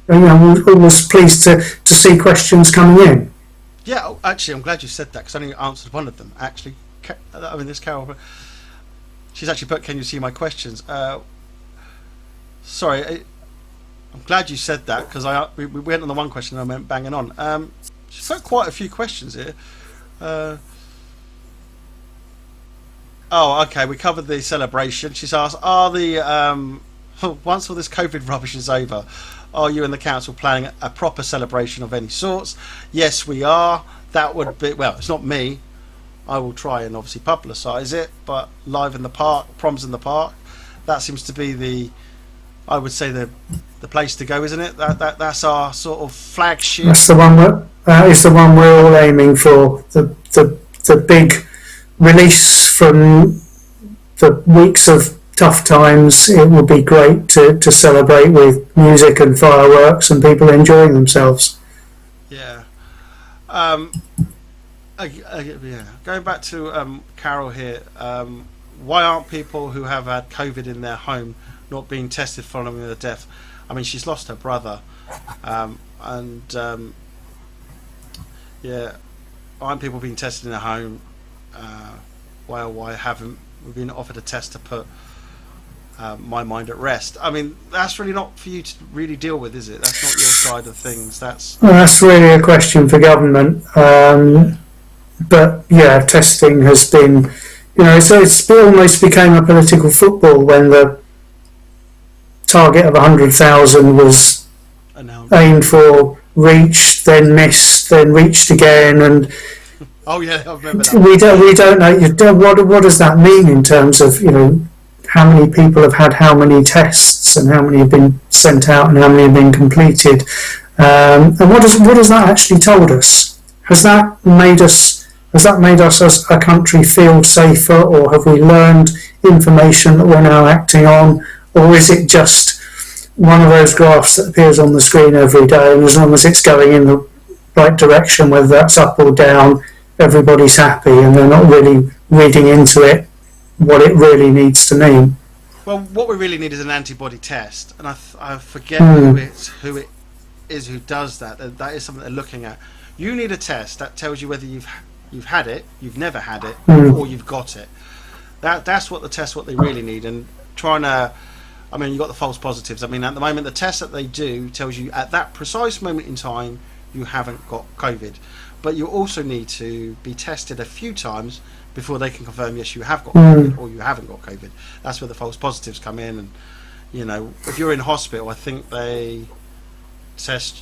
always pleased to see questions coming in. Yeah, actually, I'm glad you said that, because I only answered one of them. Actually, this Carol, she's actually put, "Can you see my questions?" Sorry. I'm glad you said that, because we went on the one question and I went banging on. She's got quite a few questions here. Okay, we covered the celebration. She's asked, once all this COVID rubbish is over, are you and the council planning a proper celebration of any sorts? Yes, we are. That would be, well, it's not me. I will try and obviously publicise it, but live in the park, proms in the park, that seems to be I would say the place to go, isn't it? That's our sort of flagship. That's the one that is the one we're all aiming for. The big release from the weeks of tough times. It would be great to celebrate with music and fireworks and people enjoying themselves. Yeah. Going back to Carol here. why aren't people who have had COVID in their home not being tested following their death? I mean, she's lost her brother, yeah, aren't people being tested in their home? Why haven't we been offered a test to put my mind at rest? I mean, that's really not for you to really deal with, is it? That's not your side of things. That's really a question for government. But yeah, testing has been, it's almost became a political football when the target of 100,000 was aimed for, reached, then missed, then reached again, and oh yeah, I remember that. We don't know what does that mean in terms of how many people have had how many tests and how many have been sent out and how many have been completed, and what has that actually told us? Has that made us as a country feel safer, or have we learned information that we're now acting on, or is it just one of those graphs that appears on the screen every day, and as long as it's going in the right direction, whether that's up or down, everybody's happy and they're not really reading into it what it really needs to mean? Well, what we really need is an antibody test, and I forget who it is who does that. That is something they're looking at. You need a test that tells you whether you've had it, you've never had it, or you've got it. That's what they really need. And trying to, I mean, you've got the false positives. I mean, at the moment, the test that they do tells you at that precise moment in time you haven't got COVID. But you also need to be tested a few times before they can confirm, yes, you have got COVID or you haven't got COVID. That's where the false positives come in. And, if you're in hospital, I think they test...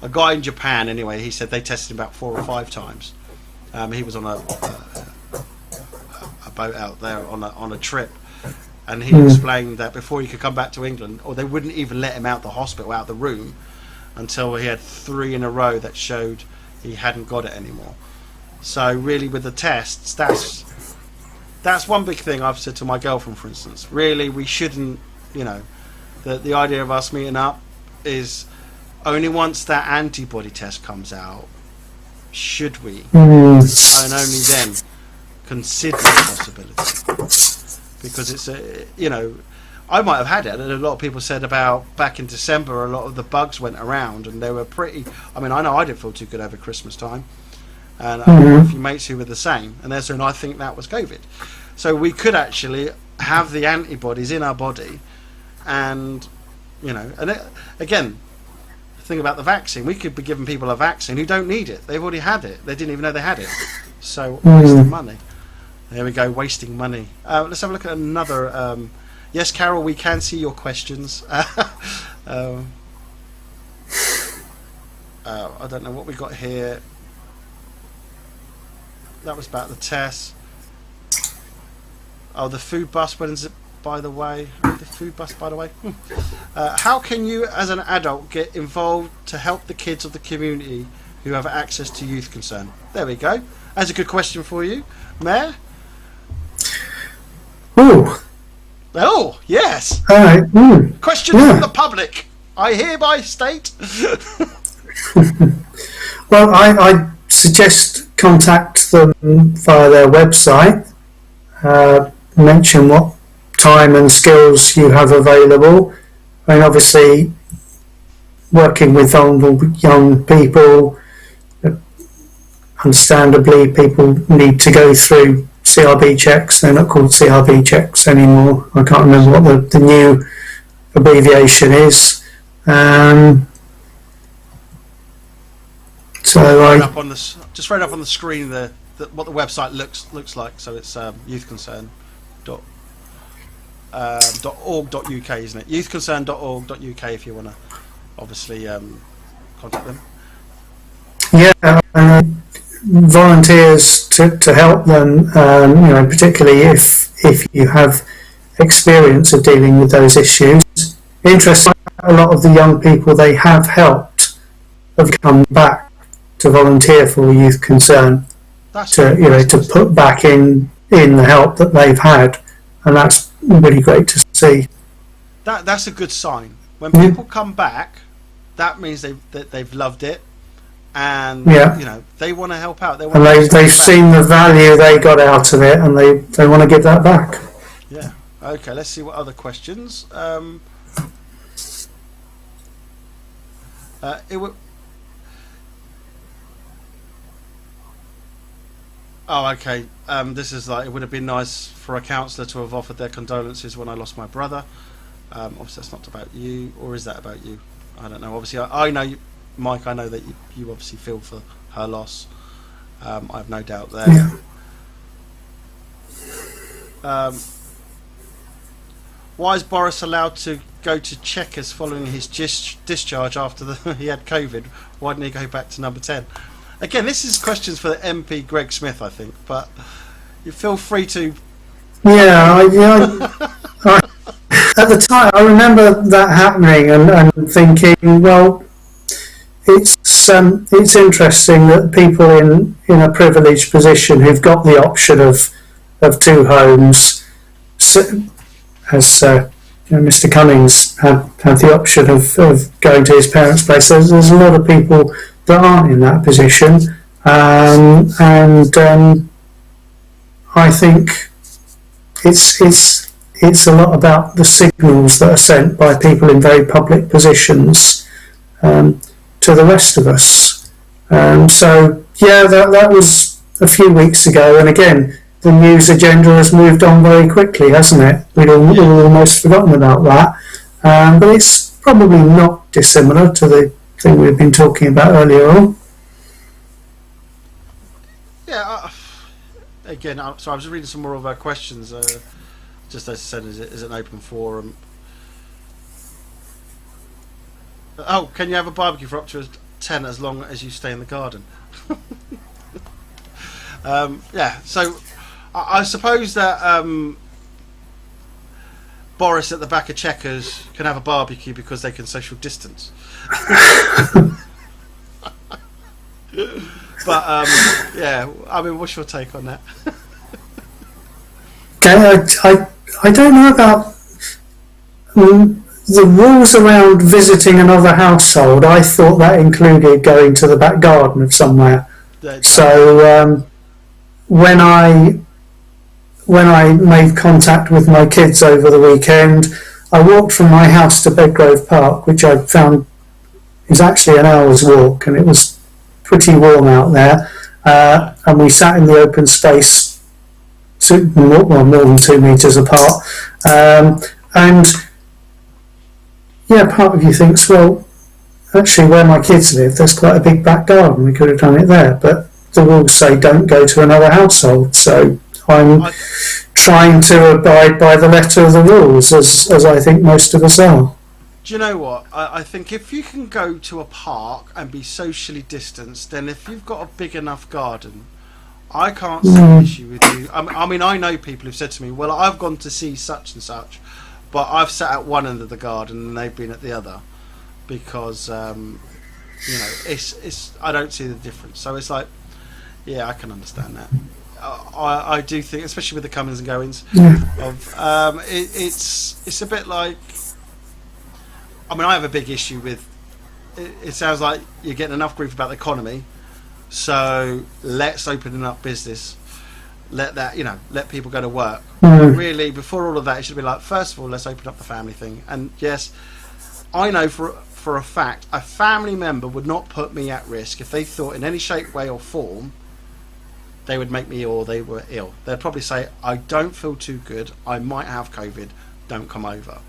A guy in Japan, anyway, he said they tested him about 4 or 5 times. He was on a boat out there on a trip. And he explained that before he could come back to England, or they wouldn't even let him out the hospital, out the room, until he had 3 in a row that showed he hadn't got it anymore. So really, with the tests, that's one big thing I've said to my girlfriend, for instance. Really, we shouldn't, the idea of us meeting up is only once that antibody test comes out should we, and only then, consider the possibility. Because it's I might have had it, and a lot of people said about back in December, a lot of the bugs went around, and they were pretty. I mean, I know I didn't feel too good over Christmas time, and I have a few mates who were the same, and they're saying I think that was COVID. So we could actually have the antibodies in our body, and again, the thing about the vaccine, we could be giving people a vaccine who don't need it. They've already had it. They didn't even know they had it. So wasting money. There we go, wasting money. Let's have a look at another. Yes, Carol, we can see your questions. I don't know what we got here. That was about the test. Oh, the food bus. When is it, by the way? The food bus, by the way. How can you, as an adult, get involved to help the kids of the community who have access to youth concern? There we go. That's a good question for you, Mayor. Oh, yes. Question from the public. I hereby state. Well, I suggest contact them via their website. Mention what time and skills you have available. I mean, obviously, working with vulnerable young people, understandably, people need to go through CRB checks. They're not called CRB checks anymore. I can't remember what the new abbreviation is. Just right up on the screen what the website looks like. So it's youthconcern.org.uk, isn't it? Youthconcern.org.uk if you want to obviously contact them. Yeah, volunteers to help them. Particularly if you have experience of dealing with those issues. Interesting, a lot of the young people they have helped have come back to volunteer for Youth Concern. To put back in the help that they've had, and that's really great to see. That's a good sign. When people come back, that means they've loved it, and Yeah. you know, they want to help out. They want And they've seen the value they got out of it, and they want to give that back. Yeah. Okay. Let's see what other questions. It would. Oh, okay. This is like, it would have been nice for a counsellor to have offered their condolences when I lost my brother. Obviously, that's not about you, or is that about you? I don't know. Obviously, I know, Mike. I know that you obviously feel for her loss. I have no doubt there. Yeah. Why is Boris allowed to go to Chequers following his discharge after he had COVID? Why didn't he go back to number 10? Again, this is questions for the MP Greg Smith, I think, but you feel free to. Yeah, at the time, I remember that happening and thinking, well, it's interesting that people in a privileged position who've got the option of two homes, as Mr. Cummings had the option of going to his parents' place. There's a lot of people that aren't in that position, and I think it's a lot about the signals that are sent by people in very public positions to the rest of us. So yeah, that was a few weeks ago, and again, the news agenda has moved on very quickly, hasn't it? We'd almost forgotten about that, but it's probably not dissimilar to the thing we've been talking about earlier on. Yeah. Again, so I was reading some more of our questions. Just as I said, is it an open forum? Oh, can you have a barbecue for up to 10 as long as you stay in the garden? Yeah, so I suppose that Boris at the back of Chequers can have a barbecue because they can social distance. But yeah, I mean, what's your take on that? Okay, I don't know about the rules around visiting another household. I thought that included going to the back garden of somewhere. So when I made contact with my kids over the weekend, I walked from my house to Bedgrove Park, which I found is actually an hour's walk, and it was pretty warm out there, and we sat in the open space, more than 2 metres apart, and yeah, part of you thinks, well, actually where my kids live, there's quite a big back garden, we could have done it there, but the rules say don't go to another household, so I'm trying to abide by the letter of the rules, as I think most of us are. Do you know what? I think if you can go to a park and be socially distanced, then if you've got a big enough garden, I can't see an issue with you. I mean, I know people who've said to me, well, I've gone to see such and such, but I've sat at one end of the garden and they've been at the other, because you know, it's I don't see the difference. So it's like, yeah, I can understand that. I do think, especially with the comings and goings, of it's a bit like. I mean, I have a big issue with. It sounds like you're getting enough grief about the economy, so let's open up business. Let that, you know, let people go to work. But really, before all of that, it should be like, first of all, let's open up the family thing. And yes, I know for a fact, a family member would not put me at risk if they thought in any shape, way, or form they would make me ill or they were ill. They'd probably say, I don't feel too good, I might have COVID, don't come over.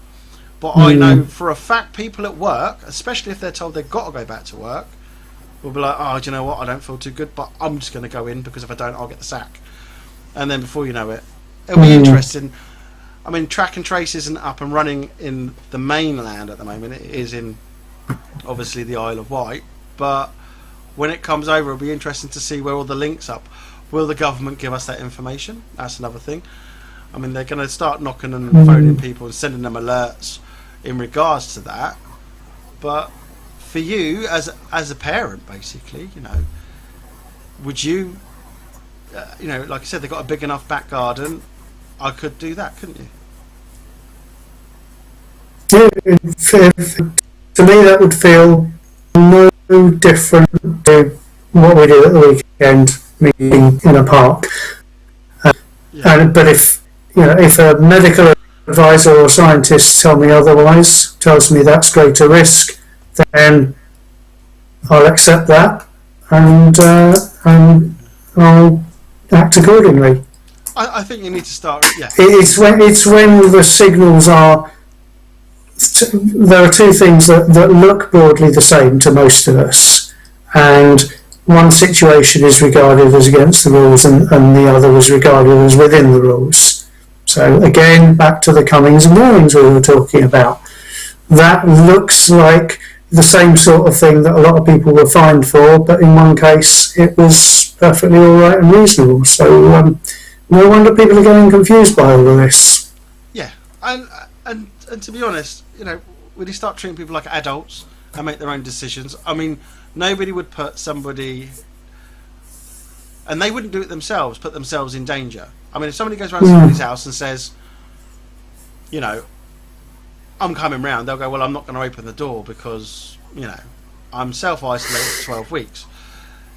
But I know for a fact people at work, especially if they're told they've got to go back to work, will be like, oh, do you know what, I don't feel too good, but I'm just going to go in, because if I don't, I'll get the sack. And then before you know it, it'll be interesting. I mean, track and trace isn't up and running in the mainland at the moment. It is in, obviously, the Isle of Wight. But when it comes over, it'll be interesting to see where all the links up. Will the government give us that information? That's another thing. I mean, they're going to start knocking and phoning people and sending them alerts in regards to that. But for you, as a parent, basically, you know, would you, you know, like I said, they've got a big enough back garden. I could do that, couldn't you? To me, that would feel no different to what we do at the weekend, meeting in a park. But if a medical advisor or scientist tells me that's greater risk, then I'll accept that and I'll act accordingly. I think you need to start. Yeah, it's when the signals are. There are two things that look broadly the same to most of us, and one situation is regarded as against the rules, and the other is regarded as within the rules. So again, back to the comings and goings we were talking about. That looks like the same sort of thing that a lot of people were fined for, but in one case it was perfectly all right and reasonable. So no wonder people are getting confused by all of this. Yeah, and to be honest, when you start treating people like adults and make their own decisions, I mean, nobody would put somebody, and they wouldn't do it themselves, put themselves in danger. I mean, if somebody goes around somebody's house and says, I'm coming round, they'll go, well, I'm not going to open the door because, I'm self-isolated for 12 weeks.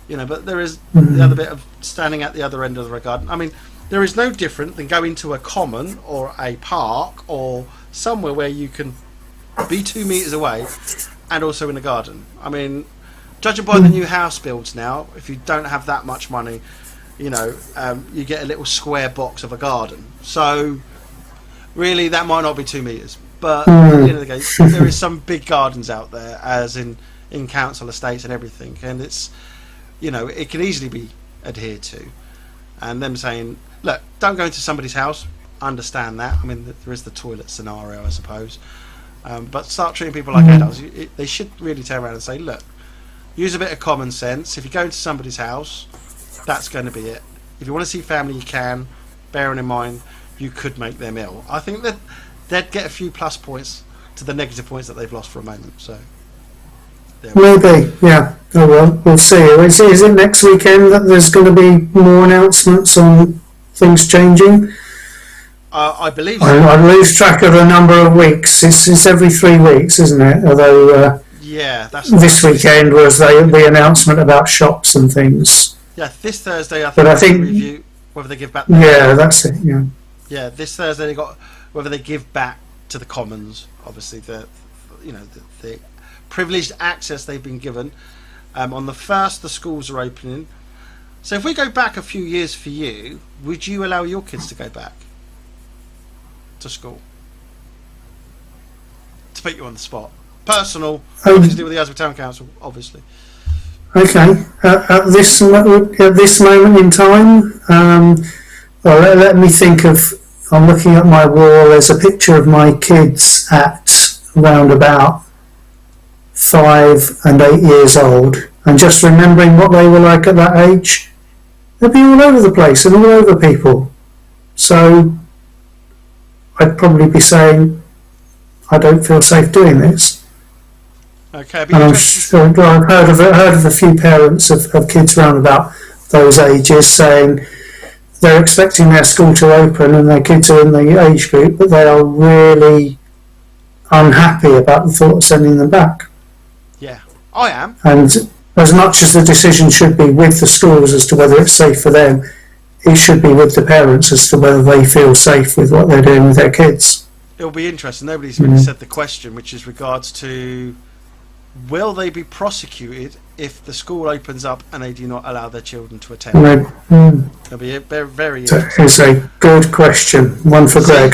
But there is the other bit of standing at the other end of the garden. I mean, there is no different than going to a common or a park or somewhere where you can be 2 meters away and also in a garden. I mean, judging by the new house builds now, if you don't have that much money, you get a little square box of a garden. So really, that might not be 2 meters, but at the end of the day, there is some big gardens out there, as in council estates and everything, and it's it can easily be adhered to. And them saying, look, don't go into somebody's house. Understand that. I mean, there is the toilet scenario, I suppose. But start treating people like adults. They should really turn around and say, look, use a bit of common sense. If you go into somebody's house, that's going to be it. If you want to see family, you can. Bearing in mind, you could make them ill. I think that they'd get a few plus points to the negative points that they've lost for a moment. So maybe, yeah. Oh well, we'll see. Is it next weekend that there's going to be more announcements on things changing? I believe so. I lose track of the number of weeks. It's every 3 weeks, isn't it? Although this weekend was the announcement about shops and things. Yeah, this Thursday I think review whether they give back. That's it. Yeah. Yeah, this Thursday they got whether they give back to the Commons. Obviously, the privileged access they've been given. On the 1st, the schools are opening. So if we go back a few years for you, would you allow your kids to go back to school? To put you on the spot. Personal, nothing to do with the Aylesbury Town Council, obviously. Okay. At this moment in time, let me think of. I'm looking at my wall. There's a picture of my kids at around about 5 and 8 years old, and just remembering what they were like at that age, they'd be all over the place and all over people. So I'd probably be saying, I don't feel safe doing this. Okay, and I've heard of a few parents of kids around about those ages saying they're expecting their school to open and their kids are in the age group, but they are really unhappy about the thought of sending them back. Yeah, I am. And as much as the decision should be with the schools as to whether it's safe for them, it should be with the parents as to whether they feel safe with what they're doing with their kids. It'll be interesting. Nobody's really said the question, which is regards to will they be prosecuted if the school opens up and they do not allow their children to attend? It'll be very interesting. It's a good question. One for Greg.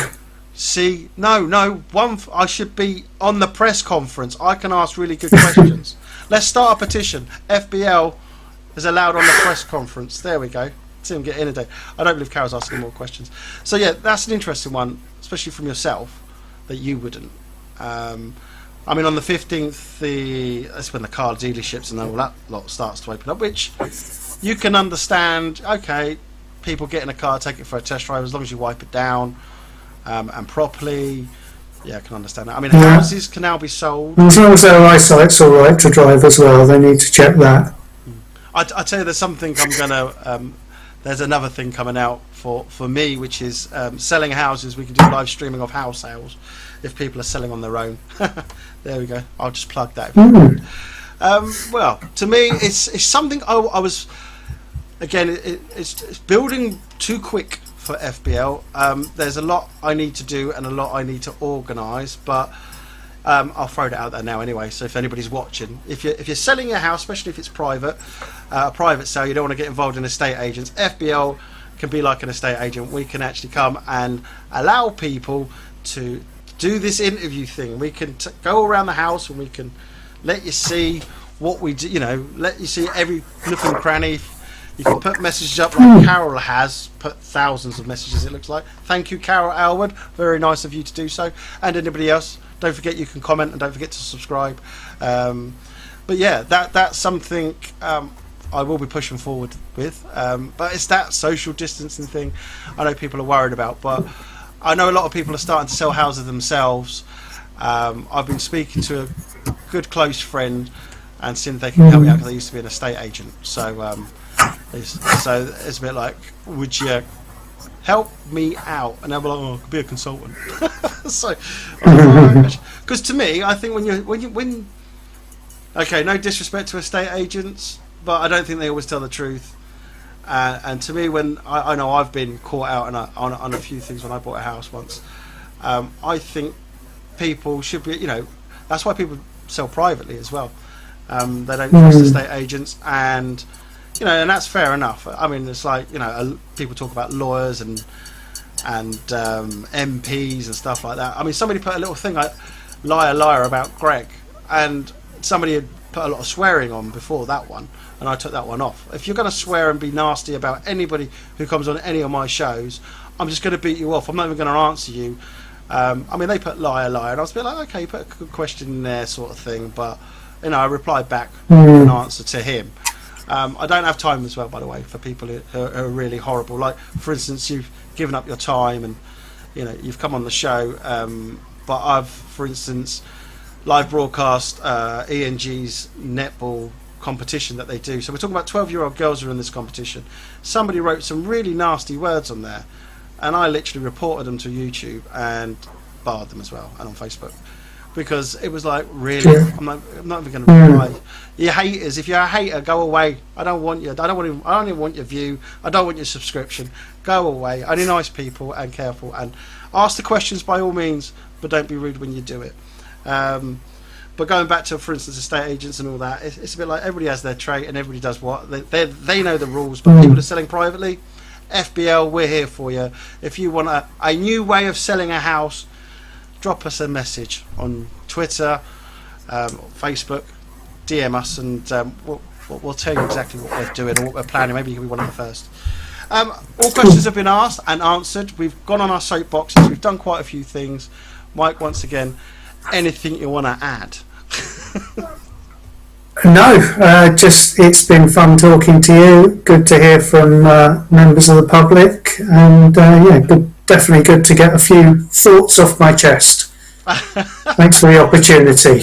I should be on the press conference. I can ask really good questions. Let's start a petition. FBL is allowed on the press conference. There we go. See him get inundated. I don't believe Carol's asking more questions. So yeah, that's an interesting one, especially from yourself, that you wouldn't. I mean, on the 15th, that's when the car dealerships and all that lot starts to open up, which you can understand. Okay, people get in a car, take it for a test drive, as long as you wipe it down and properly. Yeah, I can understand that. I mean, houses can now be sold. As long as their eyesight's all right to drive as well, they need to check that. I tell you, there's something I'm gonna. There's another thing coming out for me, which is selling houses. We can do live streaming of house sales if people are selling on their own. There we go. I'll just plug that. Well, to me, it's something I was. Again, it's building too quick for FBL. There's a lot I need to do and a lot I need to organise, but I'll throw it out there now anyway. So if anybody's watching, if you're selling your house, especially if it's private, a private sale, you don't want to get involved in estate agents. FBL can be like an estate agent. We can actually come and allow people to do this interview thing. We can go around the house and we can let you see what we do. You know, let you see every nook and cranny. You can put messages up like Carol has put thousands of messages, it looks like. Thank you, Carol Alwood. Very nice of you to do so. And anybody else, don't forget you can comment and don't forget to subscribe. But yeah, that's something I will be pushing forward with. But it's that social distancing thing I know people are worried about. But I know a lot of people are starting to sell houses themselves. I've been speaking to a good close friend and seeing if they can help me out because I used to be an estate agent. So it's a bit like, would you help me out? And they'll be like, oh, I could be a consultant. So, because to me, I think when okay, no disrespect to estate agents, but I don't think they always tell the truth. And to me, when I know I've been caught out on a few things when I bought a house once, I think people should be, you know, that's why people sell privately as well. They don't trust estate agents, and you know, and that's fair enough. I mean, it's like, you know, people talk about lawyers and MPs and stuff like that. I mean, somebody put a little thing like liar about Greg, and somebody had put a lot of swearing on before that one, and I took that one off. If you're going to swear and be nasty about anybody who comes on any of my shows, I'm just going to beat you off. I'm not even going to answer you. I mean, they put liar, and I was a bit like, okay, you put a good question in there, sort of thing, but you know, I replied back with an answer to him. I don't have time as well, by the way, for people who are really horrible. Like, for instance, you've given up your time and, you know, you've come on the show, but I've, for instance, live broadcast ENG's netball competition that they do. So we're talking about 12-year-old girls who are in this competition. Somebody wrote some really nasty words on there, and I literally reported them to YouTube and barred them as well, and on Facebook. Because it was like, really, I'm not even going to reply. You haters, if you're a hater, go away. I don't want you. I don't even want your view. I don't want your subscription. Go away. Only nice people and careful, and ask the questions by all means, but don't be rude when you do it. But going back to, for instance, estate agents and all that, it's a bit like everybody has their trade and everybody does what they know the rules. But people are selling privately. FBL, we're here for you. If you want a new way of selling a house, drop us a message on Twitter, Facebook, DM us, and we'll tell you exactly what we're doing or what we're planning. Maybe you can be one of the first. All questions have been asked and answered. We've gone on our soapboxes. We've done quite a few things. Mike, once again, anything you want to add? No, just it's been fun talking to you. Good to hear from members of the public, and yeah, definitely good to get a few thoughts off my chest. Thanks for the opportunity.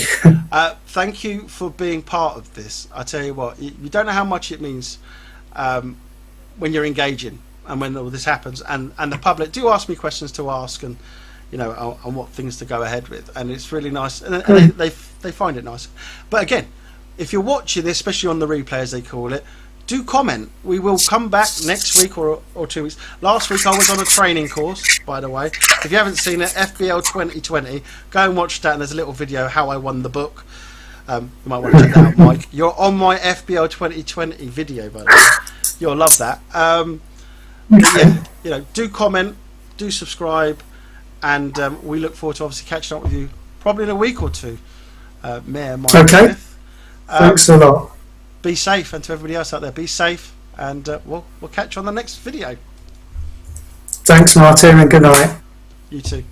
Thank you for being part of this. I tell you what, you don't know how much it means when you're engaging and when all this happens, and the public do ask me questions to ask, and you know, on what things to go ahead with, and it's really nice, and they find it nice. But again, if you're watching this, especially on the replay as they call it, do comment. We will come back next week or 2 weeks. Last week I was on a training course, by the way. If you haven't seen it, FBL 2020, go and watch that, and there's a little video how I won the book. You might want to check that out, Mike. You're on my FBL 2020 video, by the way. You'll love that. But yeah, you know, do comment, do subscribe, and we look forward to obviously catching up with you probably in a week or two. Mayor Mike Smith. Thanks a lot. Be safe, and to everybody else out there, be safe, and we'll catch you on the next video. Thanks, Martin, and good night. You too.